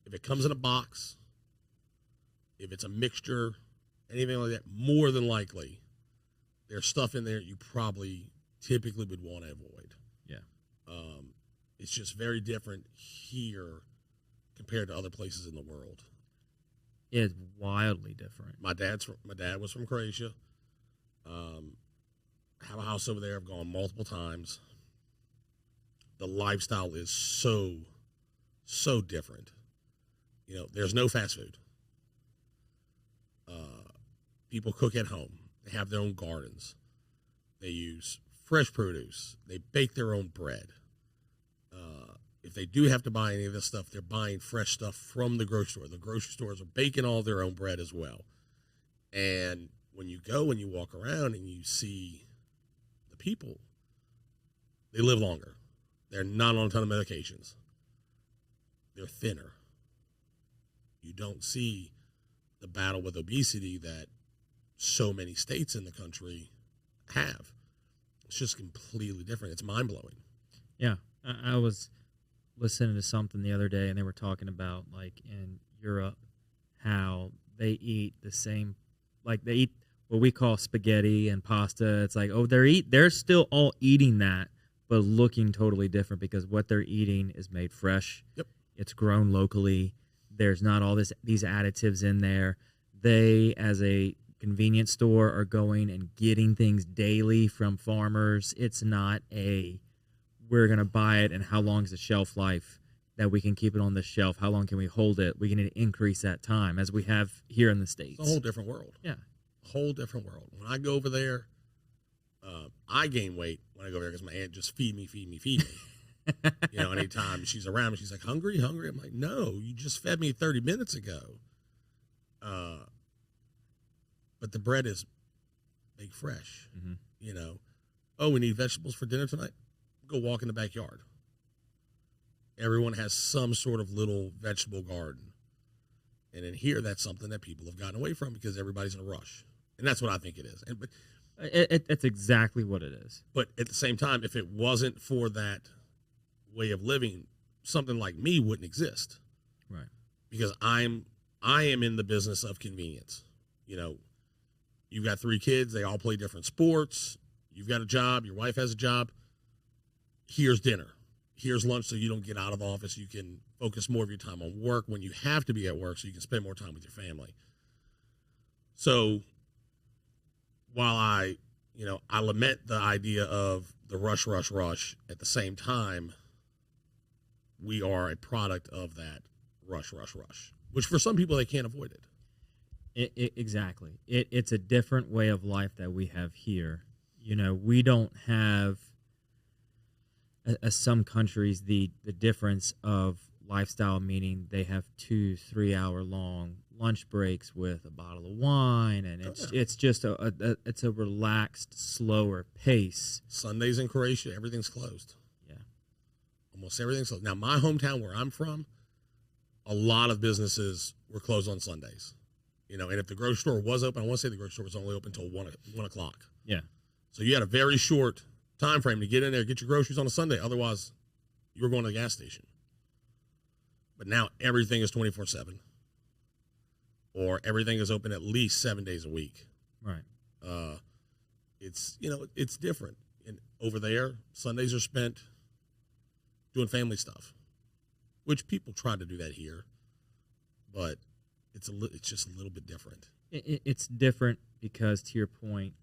if it comes in a box, if it's a mixture, anything like that, more than likely, there's stuff in there you probably typically would want to avoid. Yeah. It's just very different here compared to other places in the world. It's wildly different. My dad was from Croatia. Have a house over there. I've gone multiple times. The lifestyle is so different. You know, there's no fast food. People cook at home. They have their own gardens. They use fresh produce. They bake their own bread. If they do have to buy any of this stuff, they're buying fresh stuff from the grocery store. The grocery stores are baking all their own bread as well. And when you go and you walk around and you see the people, they live longer. They're not on a ton of medications. They're thinner. You don't see the battle with obesity that so many states in the country have. It's just completely different. It's mind-blowing. Yeah. I was listening to something the other day, and they were talking about, like, in Europe, how they eat the same, like, they eat what we call spaghetti and pasta. It's like, oh, they're still all eating that, but looking totally different because what they're eating is made fresh. Yep. It's grown locally. There's not all these additives in there. They, as a convenience store, are going and getting things daily from farmers. It's not we're going to buy it and how long is the shelf life that we can keep it on the shelf? How long can we hold it? We can increase that time as we have here in the States. It's a whole different world. Yeah. A whole different world. When I go over there, I gain weight when I go over there because my aunt just feed me. You know, anytime she's around me, she's like, hungry? I'm like, no, you just fed me 30 minutes ago. But the bread is baked fresh. Mm-hmm. You know, oh, we need vegetables for dinner tonight? Go walk in the backyard. Everyone has some sort of little vegetable garden. And in here, that's something that people have gotten away from because everybody's in a rush. And that's what I think it is. But it's exactly what it is. But at the same time, if it wasn't for that way of living, something like me wouldn't exist. Right. Because I'm I am in the business of convenience. You know, you've got 3 kids. They all play different sports. You've got a job. Your wife has a job. Here's dinner. Here's lunch so you don't get out of the office. You can focus more of your time on work when you have to be at work so you can spend more time with your family. So while I lament the idea of the rush, at the same time, we are a product of that rush, which for some people, they can't avoid it. Exactly. It's a different way of life that we have here. You know, we don't have, as some countries, the difference of lifestyle, meaning they have 2-3 hour long lunch breaks with a bottle of wine, and it's just it's a relaxed, slower pace. Sundays in Croatia, everything's closed. Yeah, almost everything's closed. Now, my hometown where I'm from, a lot of businesses were closed on Sundays. You know, and if the grocery store was open, I want to say the grocery store was only open until 1 o'clock. Yeah. So you had a very short time frame to get in there, get your groceries on a Sunday. Otherwise, you were going to the gas station. But now everything is 24/7, or everything is open at least 7 days a week. Right. It's different. And over there, Sundays are spent doing family stuff, which people try to do that here, but it's just a little bit different. It's different because, to your point,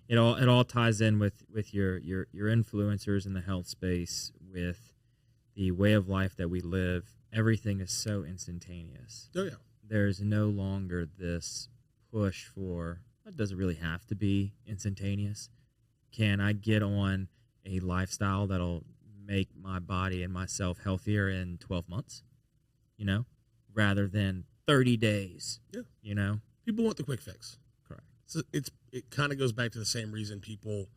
it all ties in with your influencers in the health space, with the way of life that we live. Everything is so instantaneous. Oh, yeah. There's no longer this push for, it doesn't really have to be instantaneous. Can I get on a lifestyle that'll make my body and myself healthier in 12 months, you know, rather than 30 days? Yeah. You know? People want the quick fix. Correct. So it kind of goes back to the same reason people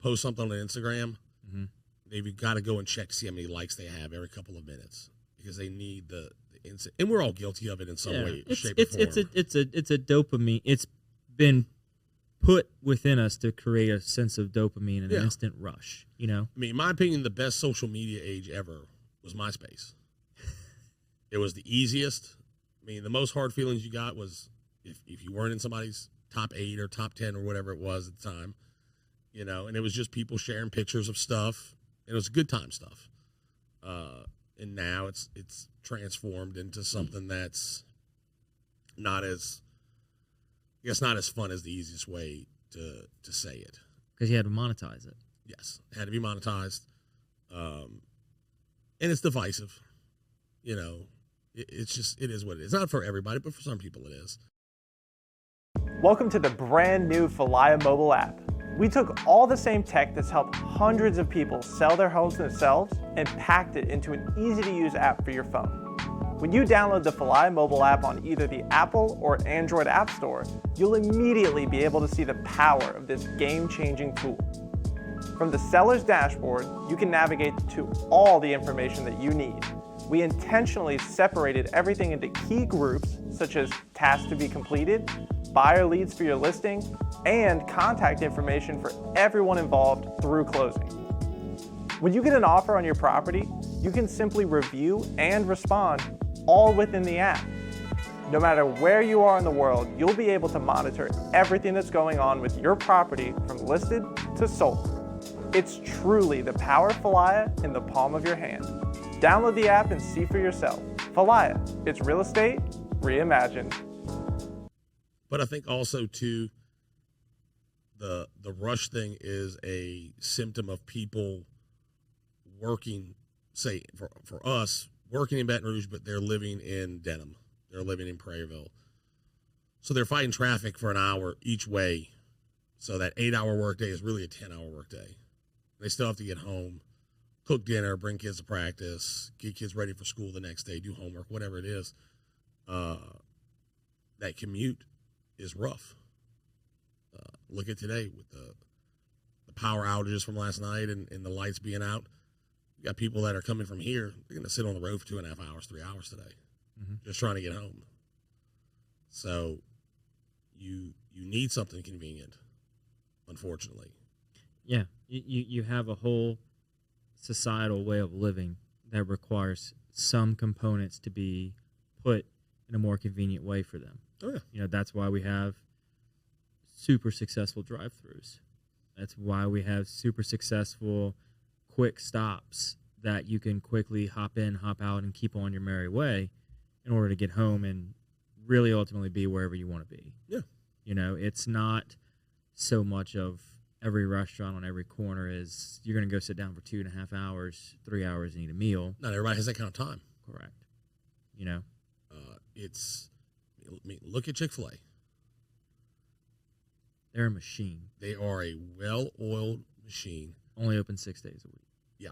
post something on Instagram. Mm-hmm. They've got to go and check to see how many likes they have every couple of minutes, because they need the instant. And we're all guilty of it in some way, shape, or form. It's a dopamine. It's been put within us to create a sense of dopamine and an instant rush, you know? I mean, in my opinion, the best social media age ever was MySpace. It was the easiest. I mean, the most hard feelings you got was if you weren't in somebody's top 8 or top 10 or whatever it was at the time, you know, and it was just people sharing pictures of stuff, and it was good time stuff. And now it's transformed into something that's not as fun as the easiest way to say it. Because you had to monetize it. Yes, it had to be monetized. And it's divisive. You know, it is what it is. Not for everybody, but for some people it is. Welcome to the brand new Falaya mobile app. We took all the same tech that's helped hundreds of people sell their homes themselves and packed it into an easy-to-use app for your phone. When you download the Falaya mobile app on either the Apple or Android App Store, you'll immediately be able to see the power of this game-changing tool. From the seller's dashboard, you can navigate to all the information that you need. We intentionally separated everything into key groups, such as tasks to be completed, buyer leads for your listing, and contact information for everyone involved through closing. When you get an offer on your property, you can simply review and respond all within the app. No matter where you are in the world, you'll be able to monitor everything that's going on with your property from listed to sold. It's truly the power of Falaya in the palm of your hand. Download the app and see for yourself. Falaya, it's real estate reimagined. But I think also, too, the rush thing is a symptom of people working, say, for us, working in Baton Rouge, but they're living in Denham. They're living in Prairieville. So they're fighting traffic for an hour each way. So that 8-hour workday is really a 10-hour workday. They still have to get home, cook dinner, bring kids to practice, get kids ready for school the next day, do homework, whatever it is. That commute is rough. Look at today with the power outages from last night and the lights being out. You got people that are coming from here. They're going to sit on the road for 2.5 hours, 3 hours today, just trying to get home. So you need something convenient, unfortunately. Yeah, you have a whole societal way of living that requires some components to be put in a more convenient way for them. Oh, yeah. You know, that's why we have super successful drive-thrus. That's why we have super successful quick stops that you can quickly hop in, hop out, and keep on your merry way in order to get home and really ultimately be wherever you want to be. Yeah. You know, it's not so much of every restaurant on every corner is you're going to go sit down for 2.5 hours, 3 hours and eat a meal. Not everybody has that kind of time. Correct. You know? Look at Chick-fil-A. They're a machine. They are a well-oiled machine. Only open 6 days a week. Yeah.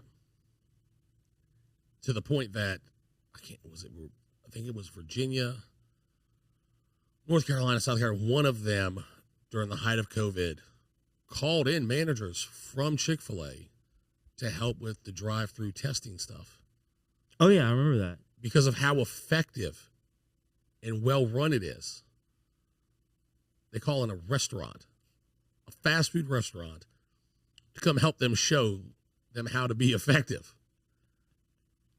To the point that, I think it was Virginia, North Carolina, South Carolina, one of them during the height of COVID called in managers from Chick-fil-A to help with the drive-through testing stuff. Oh, yeah, I remember that. Because of how effective and well-run it is. They call in a restaurant, a fast food restaurant, to come help them show them how to be effective.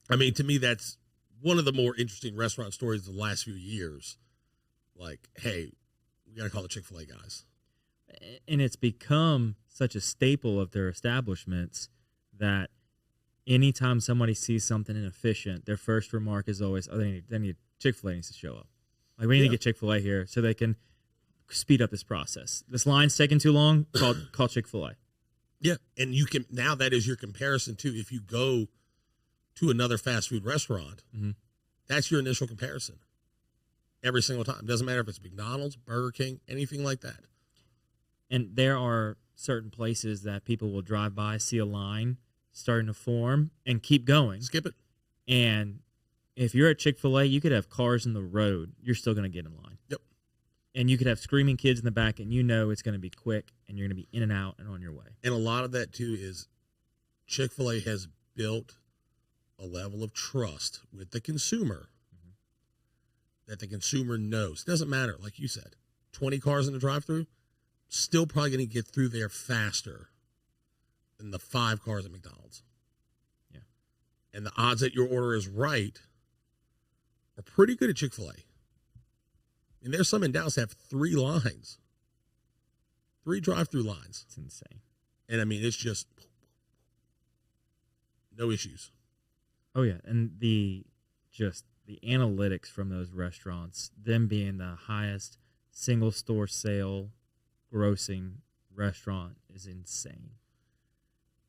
I mean, to me, that's one of the more interesting restaurant stories of the last few years. Like, hey, we got to call the Chick-fil-A guys. And it's become such a staple of their establishments that anytime somebody sees something inefficient, their first remark is always, oh, they need Chick-fil-A needs to show up. Like, we need to get Chick-fil-A here so they can speed up this process. This line's taking too long, call Chick-fil-A. Yeah, and you can, now that is your comparison too. If you go to another fast food restaurant, that's your initial comparison every single time. Doesn't matter if it's McDonald's, Burger King, anything like that. And there are certain places that people will drive by, see a line starting to form, and keep going. Skip it. And if you're at Chick-fil-A, you could have cars in the road. You're still going to get in line. Yep. And you could have screaming kids in the back, and you know it's going to be quick, and you're going to be in and out and on your way. And a lot of that, too, is Chick-fil-A has built a level of trust with the consumer that the consumer knows. It doesn't matter, like you said, 20 cars in the drive-thru, still probably going to get through there faster than the 5 cars at McDonald's. Yeah. And the odds that your order is right are pretty good at Chick-fil-A. And there's some in Dallas that have 3 lines. 3 drive-through lines. It's insane. And, I mean, it's just no issues. Oh, yeah. And the analytics from those restaurants, them being the highest single-store sale grossing restaurant is insane.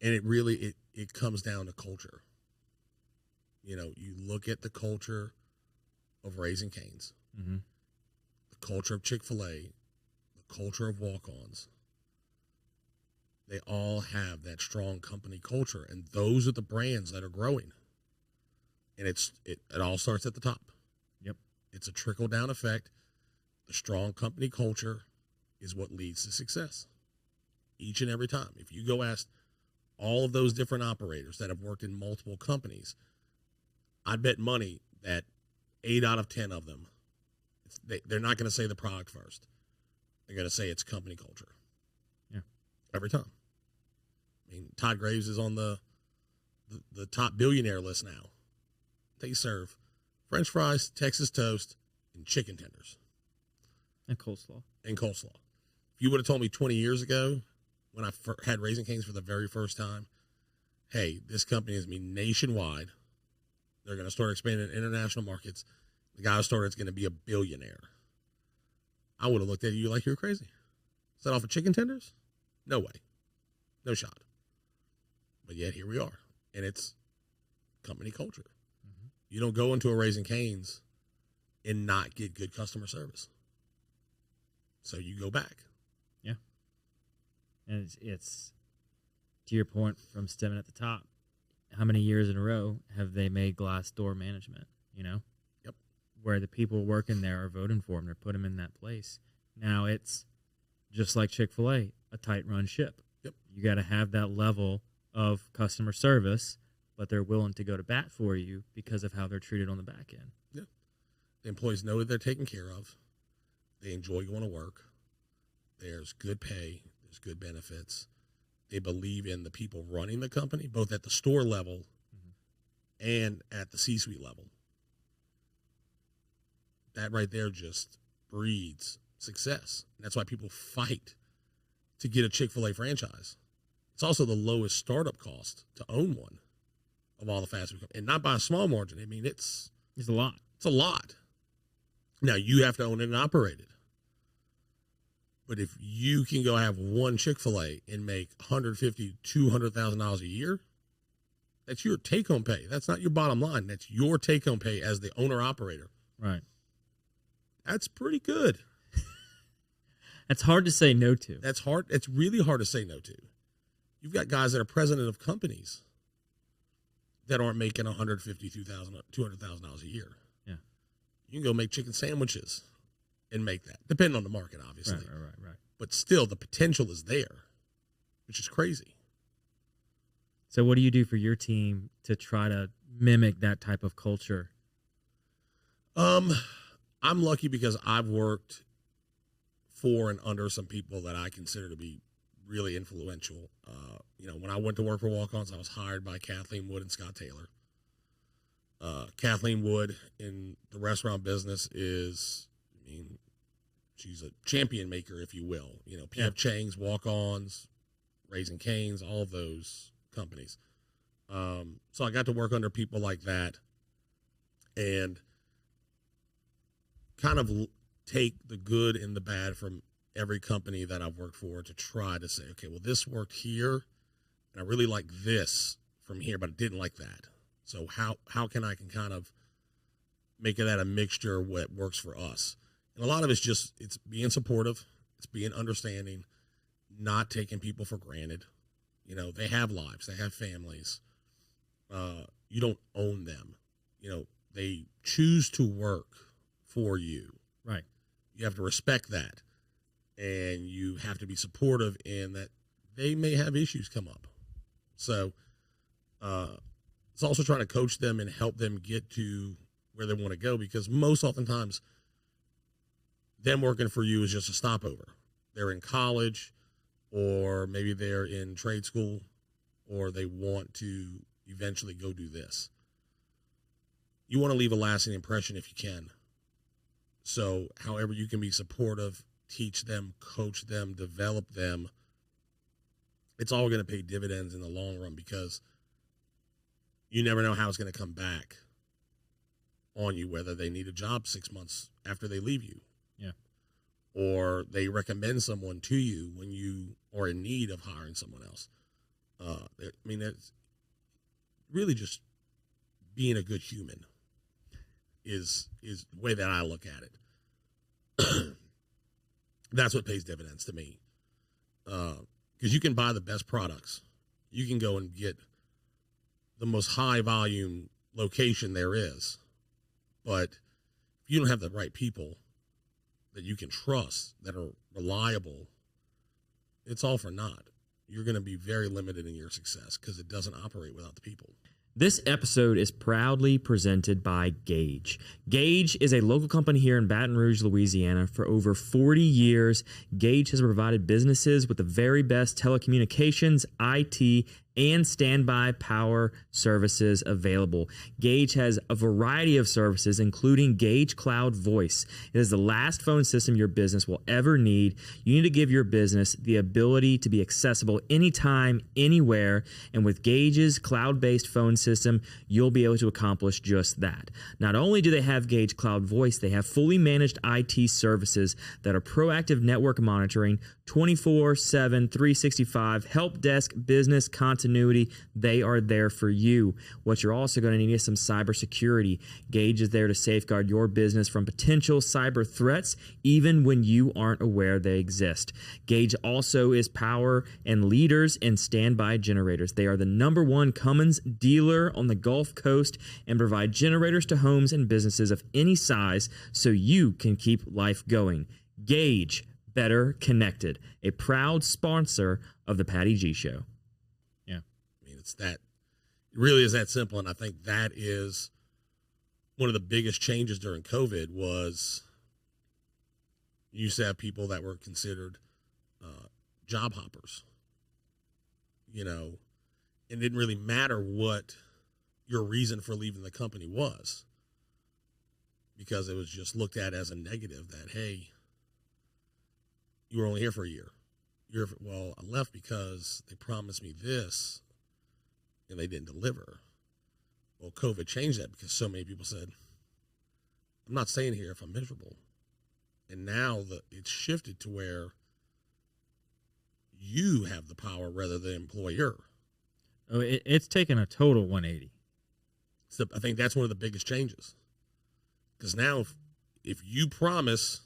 And it really, it comes down to culture. You know, you look at the culture of Raising Cane's, the culture of Chick-fil-A, the culture of Walk-Ons. They all have that strong company culture, and those are the brands that are growing. And it all starts at the top. Yep. It's a trickle-down effect. The strong company culture is what leads to success each and every time. If you go ask all of those different operators that have worked in multiple companies, I'd bet money that 8 out of 10 of them, they're not going to say the product first. They're going to say it's company culture. Yeah. Every time. I mean, Todd Graves is on the top billionaire list now. They serve French fries, Texas toast, and chicken tenders. And coleslaw. If you would have told me 20 years ago when I had Raising Cane's for the very first time, hey, this company is going to be nationwide. They're going to start expanding in international markets. The guy who started is going to be a billionaire. I would have looked at you like you were crazy. Is that off of chicken tenders? No way. No shot. But yet here we are. And it's company culture. You don't go into a Raising Cane's and not get good customer service. So you go back. Yeah. And it's to your point from stemming at the top, how many years in a row have they made glass door management, you know? Yep. Where the people working there are voting for them. They're putting them in that place. Now it's just like Chick-fil-A, a tight-run ship. Yep. You got to have that level of customer service, but they're willing to go to bat for you because of how they're treated on the back end. Yeah. The employees know that they're taken care of. They enjoy going to work. There's good pay. There's good benefits. They believe in the people running the company, both at the store level and at the C-suite level. that right there just breeds success. And that's why people fight to get a Chick-fil-A franchise. It's also the lowest startup cost to own one of all the fast food companies, and not by a small margin. I mean, it's a lot. It's a lot. Now, you have to own it and operate it. But if you can go have one Chick-fil-A and make $150,000, $200,000 a year, that's your take-home pay. That's not your bottom line. That's your take-home pay as the owner-operator. Right. That's pretty good. That's hard to say no to. That's hard. It's really hard to say no to. You've got guys that are president of companies that aren't making $150,000, $200,000 a year. Yeah. You can go make chicken sandwiches and make that, depending on the market, obviously. Right. But still, the potential is there, which is crazy. So what do you do for your team to try to mimic that type of culture? I'm lucky because I've worked for and under some people that I consider to be really influential. When I went to work for Walk-Ons, I was hired by Kathleen Wood and Scott Taylor. Kathleen Wood in the restaurant business she's a champion maker, if you will. P.F. Chang's, Walk-Ons, Raising Cane's, all of those companies. So I got to work under people like that and kind of take the good and the bad from every company that I've worked for to try to say, okay, well, this worked here, and I really like this from here, but I didn't like that. So how can I kind of make that a mixture of what works for us? And a lot of it's being supportive, it's being understanding, not taking people for granted. They have lives, they have families. You don't own them. They choose to work for you. Right. You have to respect that. And you have to be supportive in that they may have issues come up. So it's also trying to coach them and help them get to where they want to go, because most oftentimes them working for you is just a stopover. They're in college, or maybe they're in trade school, or they want to eventually go do this. You want to leave a lasting impression if you can. So however you can be supportive, teach them, coach them, develop them, it's all going to pay dividends in the long run, because you never know how it's going to come back on you, whether they need a job 6 months after they leave you. Yeah. Or they recommend someone to you when you are in need of hiring someone else. It's really just being a good human is the way that I look at it. That's what pays dividends to me. Because you can buy the best products. You can go and get the most high volume location there is. But if you don't have the right people that you can trust, that are reliable, it's all for naught. You're going to be very limited in your success because it doesn't operate without the people. This episode is proudly presented by Gage. Gage is a local company here in Baton Rouge, Louisiana. For over 40 years, Gage has provided businesses with the very best telecommunications, IT, and standby power services available. Gage has a variety of services, including Gage Cloud Voice. It is the last phone system your business will ever need. You need to give your business the ability to be accessible anytime, anywhere, and with Gage's cloud-based phone system, you'll be able to accomplish just that. Not only do they have Gage Cloud Voice, they have fully managed IT services that are proactive network monitoring, 24/7, 365, help desk, business continuity. They are there for you. What you're also going to need is some cybersecurity. Gage is there to safeguard your business from potential cyber threats, even when you aren't aware they exist. Gage also is power and leaders in standby generators. They are the #1 Cummins dealer on the Gulf Coast and provide generators to homes and businesses of any size so you can keep life going. Gage, better connected, a proud sponsor of the Patty G Show. Yeah. It really is that simple. And I think that is one of the biggest changes during COVID was you used to have people that were considered job hoppers, and it didn't really matter what your reason for leaving the company was, because it was just looked at as a negative that, hey, you were only here for a year. Well, I left because they promised me this and they didn't deliver. Well, COVID changed that because so many people said, I'm not staying here if I'm miserable. And now it's shifted to where you have the power rather than the employer. Oh, it's taken a total 180. So I think that's one of the biggest changes. Because now if you promise,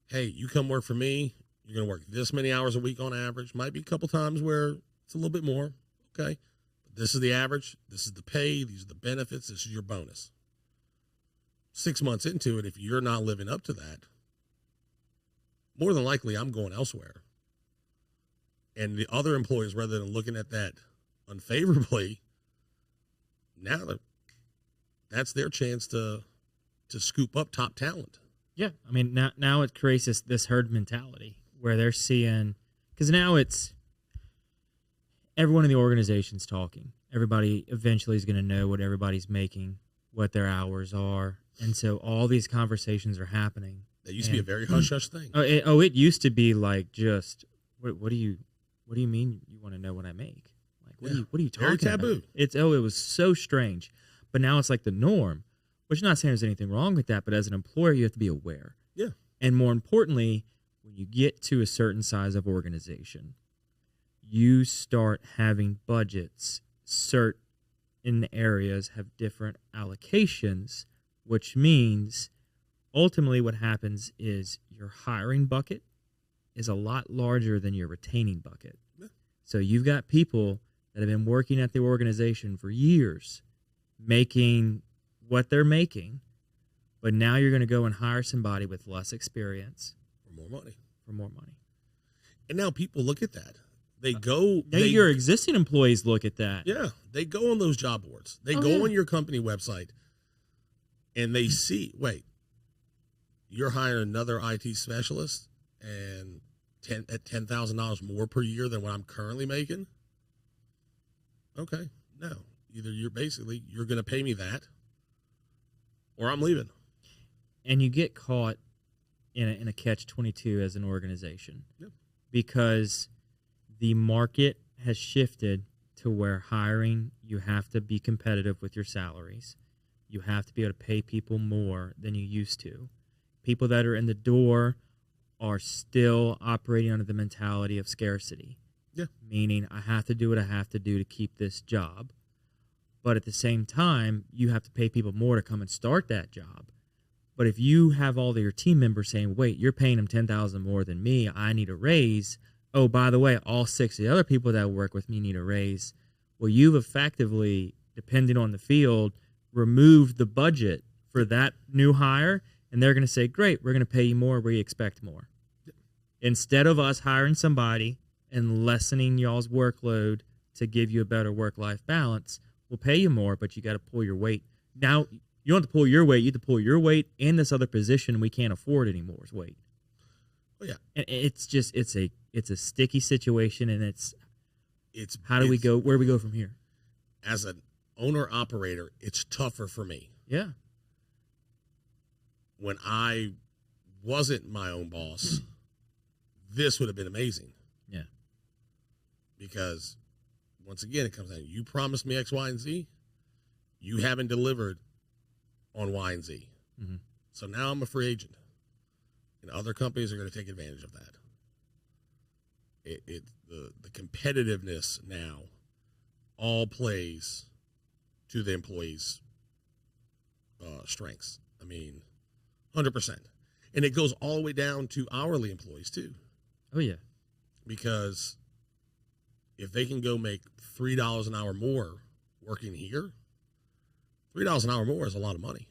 hey, you come work for me, you're going to work this many hours a week on average. Might be a couple times where it's a little bit more, okay? But this is the average. This is the pay. These are the benefits. This is your bonus. 6 months into it, if you're not living up to that, more than likely I'm going elsewhere. And the other employers, rather than looking at that unfavorably, now that's their chance to scoop up top talent. Yeah, I mean, now it creates this herd mentality where they're seeing, because now it's everyone in the organization's talking. Everybody eventually is going to know what everybody's making, what their hours are, and so all these conversations are happening. That used to be a very hush-hush thing. It used to be like just what do you mean you want to know what I make? Like what are you talking very taboo. About? It was so strange, but now it's like the norm. Which, I'm not saying there's anything wrong with that, but as an employer, you have to be aware. Yeah. And more importantly, when you get to a certain size of organization, you start having budgets. Certain areas have different allocations, which means ultimately what happens is your hiring bucket is a lot larger than your retaining bucket. Yeah. So you've got people that have been working at the organization for years, making what they're making, but now you're going to go and hire somebody with less experience for more money. And now people look at that. They go. Your existing employees look at that. Yeah, they go on those job boards. They go on your company website, and they see. Wait, you're hiring another IT specialist, and at $10,000 more per year than what I'm currently making. Okay, no. Either you're going to pay me that, or I'm leaving. And you get caught in a catch-22 as an organization. Yep. Because the market has shifted to where hiring, you have to be competitive with your salaries. You have to be able to pay people more than you used to. People that are in the door are still operating under the mentality of scarcity. Yeah. Meaning, I have to do what I have to do to keep this job. But at the same time, you have to pay people more to come and start that job. But if you have all of your team members saying, wait, you're paying them $10,000 more than me, I need a raise. Oh, by the way, all 6 of the other people that work with me need a raise. Well, you've effectively, depending on the field, removed the budget for that new hire, and they're going to say, great, we're going to pay you more, we expect more. Instead of us hiring somebody and lessening y'all's workload to give you a better work-life balance, we'll pay you more, but you got to pull your weight. Now, you don't have to pull your weight. You have to pull your weight and this other position we can't afford anymore weight. Oh, yeah. And it's a sticky situation, and it's how do we go? Where do we go from here? As an owner-operator, it's tougher for me. Yeah. When I wasn't my own boss, this would have been amazing. Yeah. Because once again, it comes down, you promised me X, Y, and Z. You haven't delivered on Y and Z. Mm-hmm. So now I'm a free agent. And other companies are going to take advantage of that. The competitiveness now all plays to the employees' strengths. I mean, 100%. And it goes all the way down to hourly employees, too. Oh, yeah. Because if they can go make $3 an hour more working here, $3 an hour more is a lot of money.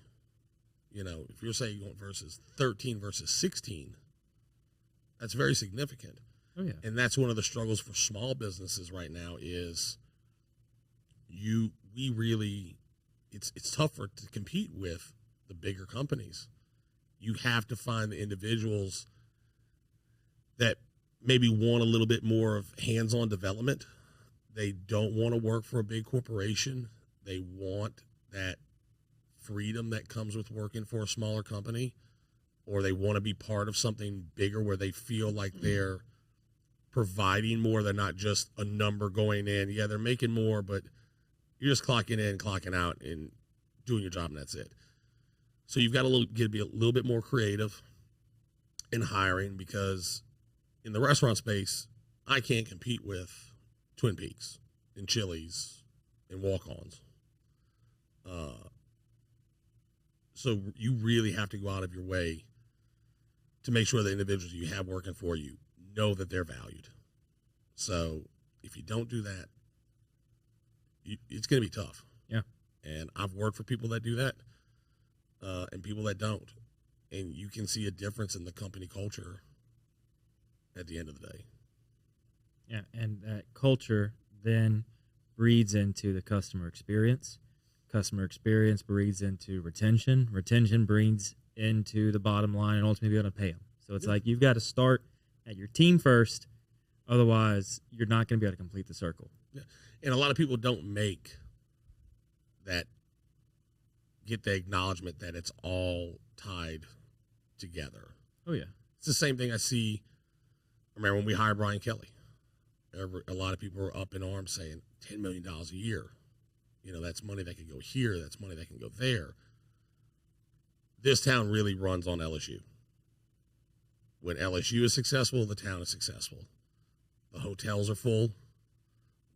You know, if you're saying going versus 13 versus 16, that's very significant. Oh, yeah. And that's one of the struggles for small businesses right now is it's tougher to compete with the bigger companies. You have to find the individuals that maybe want a little bit more of hands-on development. They don't want to work for a big corporation. They want that freedom that comes with working for a smaller company, or they want to be part of something bigger where they feel like they're providing more. They're not just a number going in. Yeah, they're making more, but you're just clocking in, clocking out, and doing your job, and that's it. So you've got to be a little bit more creative in hiring, because in the restaurant space, I can't compete with Twin Peaks and Chili's and walk-ons. So you really have to go out of your way to make sure the individuals you have working for you know that they're valued. So if you don't do that, it's going to be tough. Yeah. And I've worked for people that do that and people that don't. And you can see a difference in the company culture at the end of the day. Yeah, and that culture then breeds into the customer experience. Customer experience breeds into retention. Retention breeds into the bottom line and ultimately be able to pay them. So it's like you've got to start at your team first. Otherwise, you're not going to be able to complete the circle. Yeah. And a lot of people don't get the acknowledgement that it's all tied together. Oh, yeah. It's the same thing I see. I remember when we hired Brian Kelly, a lot of people were up in arms saying $10 million a year. You know, that's money that can go here. That's money that can go there. This town really runs on LSU. When LSU is successful, the town is successful. The hotels are full.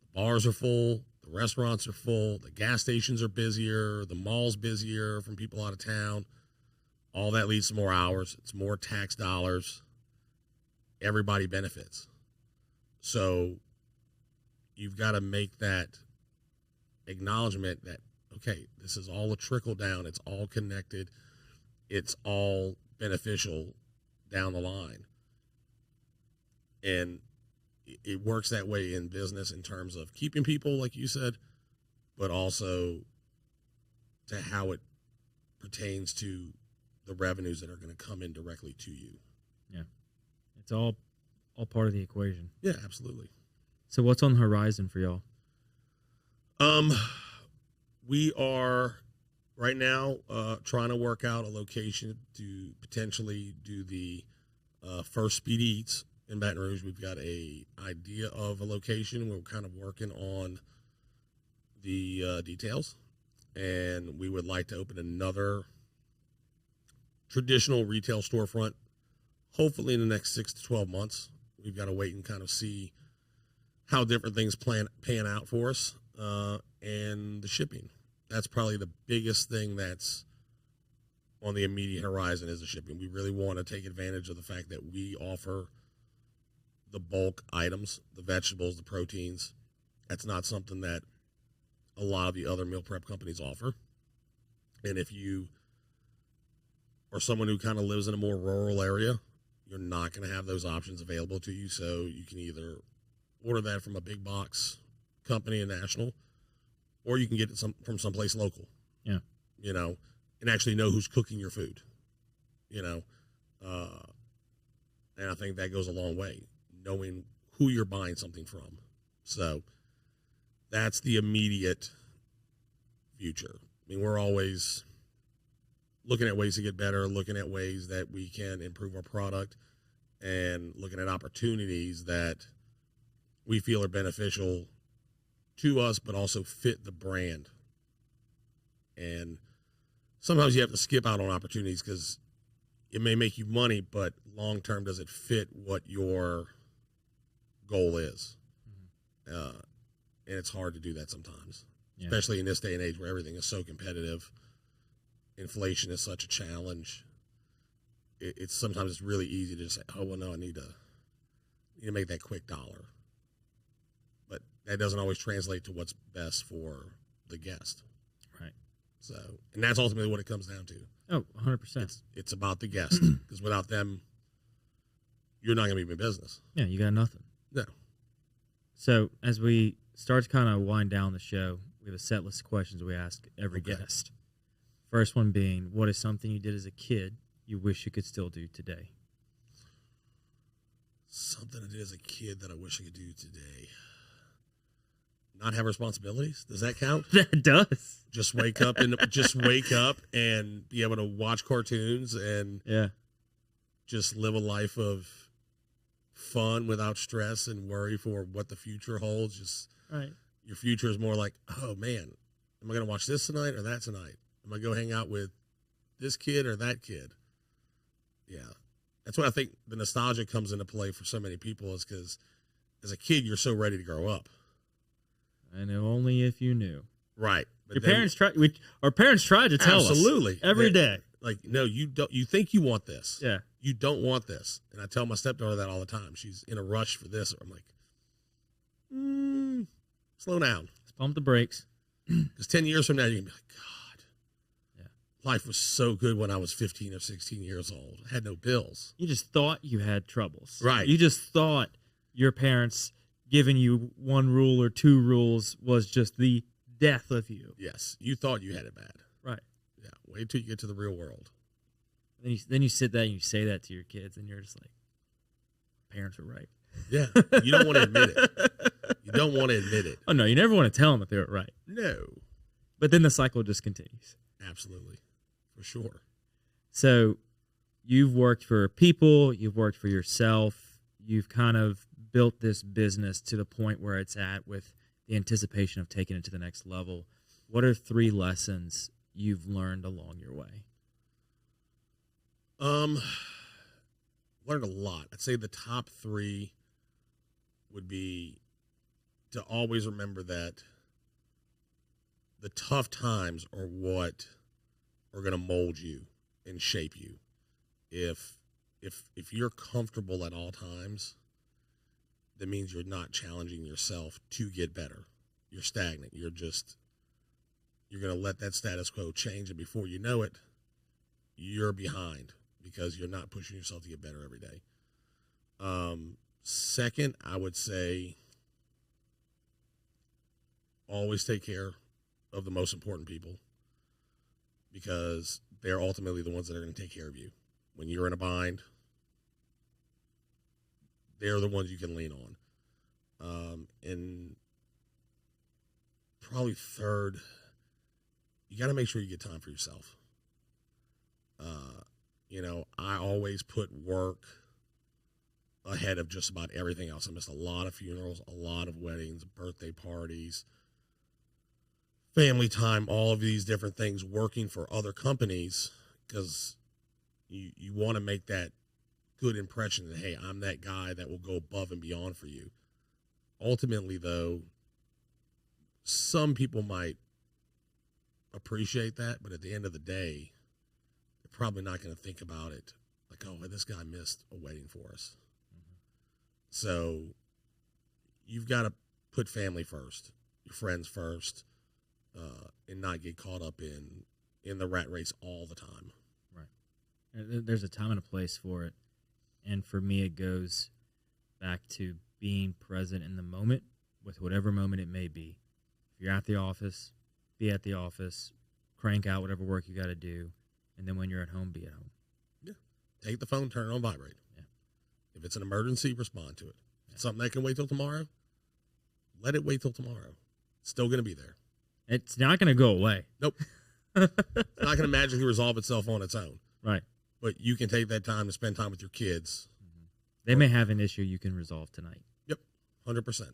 The bars are full. The restaurants are full. The gas stations are busier. The mall's busier from people out of town. All that leads to more hours. It's more tax dollars. Everybody benefits. So you've got to make that acknowledgement that, okay, this is all a trickle down. It's all connected. It's all beneficial down the line. And it works that way in business in terms of keeping people, like you said, but also to how it pertains to the revenues that are going to come in directly to you. Yeah. It's all part of the equation. Yeah, absolutely. So what's on the horizon for y'all? We are right now trying to work out a location to potentially do the first Speedy Eats in Baton Rouge. We've got a idea of a location. We're kind of working on the details, and we would like to open another traditional retail storefront, hopefully in the next 6 to 12 months. We've got to wait and kind of see how different things pan out for us, and the shipping. That's probably the biggest thing that's on the immediate horizon is the shipping. We really want to take advantage of the fact that we offer the bulk items, the vegetables, the proteins. That's not something that a lot of the other meal prep companies offer. And if you are someone who kind of lives in a more rural area, you're not going to have those options available to you. So you can either order that from a big box company, a national, or you can get it from someplace local. Yeah. You know, and actually know who's cooking your food. You know, and I think that goes a long way, knowing who you're buying something from. So that's the immediate future. I mean, we're always looking at ways to get better, looking at ways that we can improve our product, and looking at opportunities that we feel are beneficial to us, but also fit the brand. And sometimes you have to skip out on opportunities because it may make you money, but long term, does it fit what your goal is? Mm-hmm. And it's hard to do that sometimes, especially in this day and age where everything is so competitive. Inflation is such a challenge. It's sometimes really easy to just say, "Oh well, no, I need to make that quick dollar," but that doesn't always translate to what's best for the guest. Right. So, and that's ultimately what it comes down to. Oh, 100%. It's about the guest, because without them, you're not going to be in business. Yeah, you got nothing. No. So as we start to kind of wind down the show, we have a set list of questions we ask every guest. First one being, what is something you did as a kid you wish you could still do today? Something I did as a kid that I wish I could do today. not have responsibilities? Does that count? That does. Just wake up and be able to watch cartoons and just live a life of fun without stress and worry for what the future holds. Just your future is more like, oh man, am I going to watch this tonight or that tonight? Am I going to hang out with this kid or that kid? Yeah. That's what I think the nostalgia comes into play for so many people, is because as a kid, you're so ready to grow up. I know only if you knew. Right. But our parents tried to tell us every day. Like, no, you don't. You think you want this. Yeah. You don't want this. And I tell my stepdaughter that all the time. She's in a rush for this. I'm like, slow down. Let's pump the brakes. Because 10 years from now, you're going to be like, God, life was so good when I was 15 or 16 years old. I had no bills. You just thought you had troubles. Right. You just thought your parents giving you one rule or two rules was just the death of you. Yes. You thought you had it bad. Right. Yeah. Wait till you get to the real world. Then you sit there and you say that to your kids, and you're just like, parents are right. Yeah. You don't want to admit it. You don't want to admit it. Oh, no. You never want to tell them that they were right. No. But then the cycle just continues. Absolutely. For sure. So you've worked for people. You've worked for yourself. You've kind of built this business to the point where it's at with the anticipation of taking it to the next level. What are 3 lessons you've learned along your way? Learned a lot. I'd say the top 3 would be to always remember that the tough times are what are going to mold you and shape you. If you're comfortable at all times, that means you're not challenging yourself to get better. You're stagnant. You're going to let that status quo change, and before you know it, you're behind because you're not pushing yourself to get better every day. Second, I would say always take care of the most important people, because they're ultimately the ones that are going to take care of you. When you're in a bind, they're the ones you can lean on. And probably third, you got to make sure you get time for yourself. I always put work ahead of just about everything else. I missed a lot of funerals, a lot of weddings, birthday parties, family time, all of these different things, working for other companies, because you want to make that good impression that, hey, I'm that guy that will go above and beyond for you. Ultimately, though, some people might appreciate that, but at the end of the day, they're probably not going to think about it like, oh, this guy missed a wedding for us. Mm-hmm. So you've got to put family first, your friends first, and not get caught up in the rat race all the time. Right. There's a time and a place for it. And for me, it goes back to being present in the moment with whatever moment it may be. If you're at the office, be at the office, crank out whatever work you got to do, and then when you're at home, be at home. Yeah. Take the phone, turn it on vibrate. Yeah. If it's an emergency, respond to it. If it's something that can wait till tomorrow, let it wait till tomorrow. It's still going to be there. It's not going to go away. Nope. It's not going to magically resolve itself on its own. Right. But you can take that time to spend time with your kids. Mm-hmm. They may have an issue you can resolve tonight. Yep, 100%.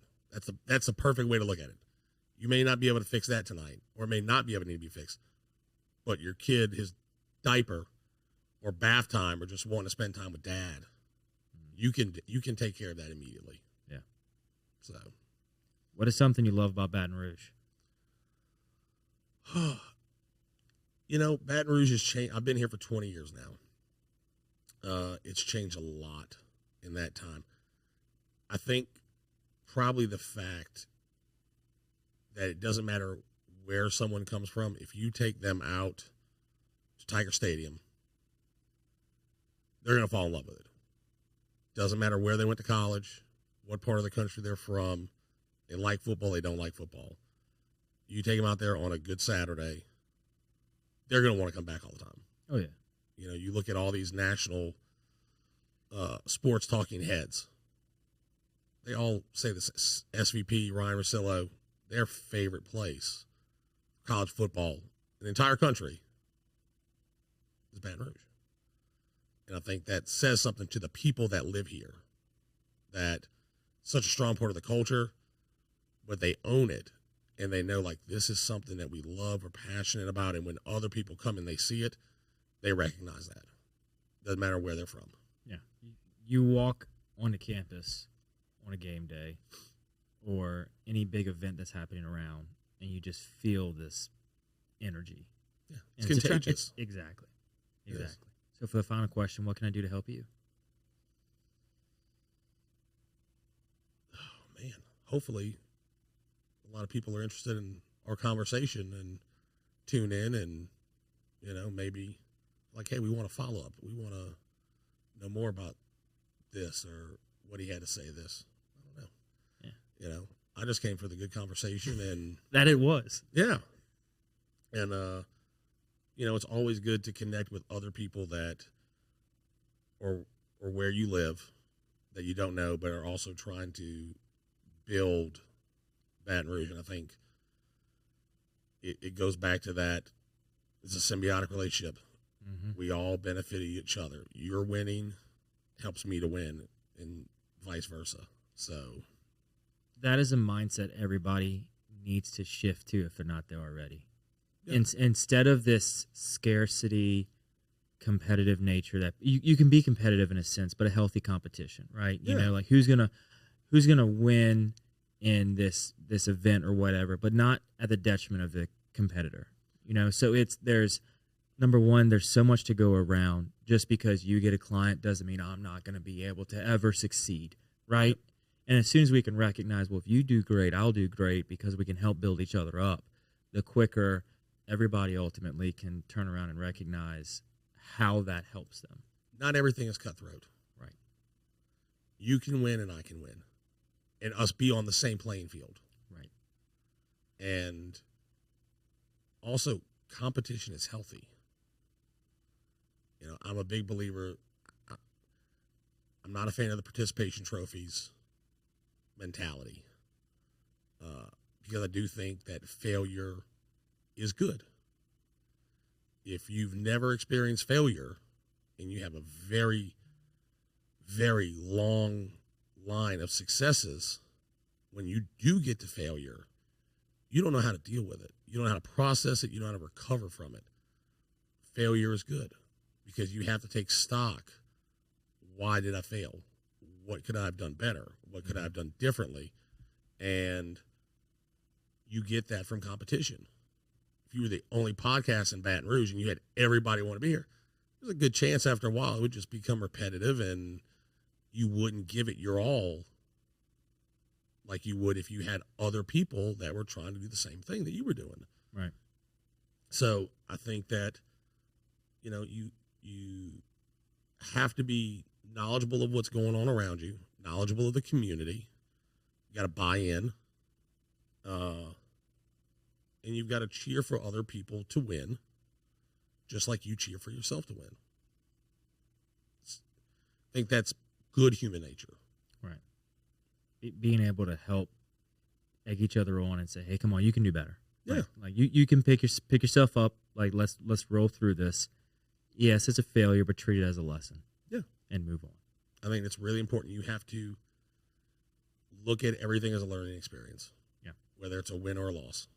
That's the perfect way to look at it. You may not be able to fix that tonight, or it may not be able to need to be fixed, but your kid, his diaper or bath time, or just wanting to spend time with dad, you can take care of that immediately. Yeah. So, what is something you love about Baton Rouge? Baton Rouge has changed. I've been here for 20 years now. It's changed a lot in that time. I think probably the fact that it doesn't matter where someone comes from. If you take them out to Tiger Stadium, they're going to fall in love with it. Doesn't matter where they went to college, what part of the country they're from. They like football, they don't like football. You take them out there on a good Saturday, they're going to want to come back all the time. Oh, yeah. You look at all these national sports talking heads. They all say this. SVP, Ryan Russillo, their favorite place, college football in the entire country, is Baton Rouge. And I think that says something to the people that live here, that such a strong part of the culture, but they own it. And they know, like, this is something that we love, we're passionate about. And when other people come and they see it, they recognize that. Doesn't matter where they're from. Yeah. You walk onto campus on a game day or any big event that's happening around, and you just feel this energy. Yeah. It's contagious. Exactly. So for the final question, what can I do to help you? Oh, man. Hopefully a lot of people are interested in our conversation and tune in and, maybe like, hey, we want to follow up. We want to know more about this or what he had to say this. I don't know. Yeah. I just came for the good conversation and that it was. Yeah. And, it's always good to connect with other people that or where you live that you don't know, but are also trying to build Baton Rouge. And I think it goes back to that. It's a symbiotic relationship. Mm-hmm. We all benefit each other. You're winning helps me to win and vice versa. So that is a mindset everybody needs to shift to if they're not there already. Yeah. Instead of this scarcity, competitive nature that you can be competitive in a sense, but a healthy competition, right? Yeah. Like who's gonna win in this event or whatever, but not at the detriment of the competitor. So there's number one, there's so much to go around. Just because you get a client doesn't mean I'm not going to be able to ever succeed, right? And as soon as we can recognize, well, if you do great, I'll do great because we can help build each other up, the quicker everybody ultimately can turn around and recognize how that helps them. Not everything is cutthroat. Right. You can win and I can win. And us be on the same playing field. Right. And also, competition is healthy. I'm a big believer. I'm not a fan of the participation trophies mentality because I do think that failure is good. If you've never experienced failure and you have a very, very long line of successes, when you do get to failure, you don't know how to deal with it. You don't know how to process it. You don't know how to recover from it. Failure is good because you have to take stock. Why did I fail? What could I have done better? What could I have done differently? And you get that from competition. If you were the only podcast in Baton Rouge and you had everybody want to be here, there's a good chance after a while it would just become repetitive and you wouldn't give it your all like you would if you had other people that were trying to do the same thing that you were doing. Right. So I think that, you have to be knowledgeable of what's going on around you, knowledgeable of the community. You got to buy in. And you've got to cheer for other people to win, just like you cheer for yourself to win. I think that's good human nature. Right. Being able to help egg each other on and say, hey, come on, you can do better. Yeah. Like you can pick yourself up. Like, let's roll through this. Yes, it's a failure, but treat it as a lesson. Yeah. And move on. I think it's really important. You have to look at everything as a learning experience. Yeah. Whether it's a win or a loss.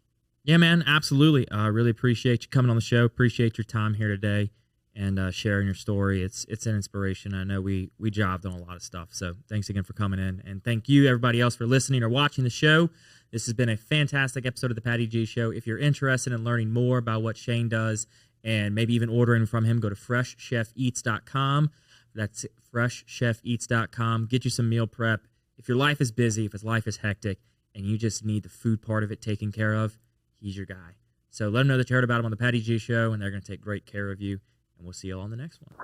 Yeah, man, absolutely. I really appreciate you coming on the show. Appreciate your time here today and sharing your story. It's an inspiration. I know we jived on a lot of stuff. So thanks again for coming in. And thank you, everybody else, for listening or watching the show. This has been a fantastic episode of The Patty G Show. If you're interested in learning more about what Shane does and maybe even ordering from him, go to freshchefeats.com. That's freshchefeats.com. Get you some meal prep. If your life is busy, if his life is hectic, and you just need the food part of it taken care of, he's your guy. So let him know that you heard about him on The Patty G Show, and they're going to take great care of you. And we'll see you all on the next one.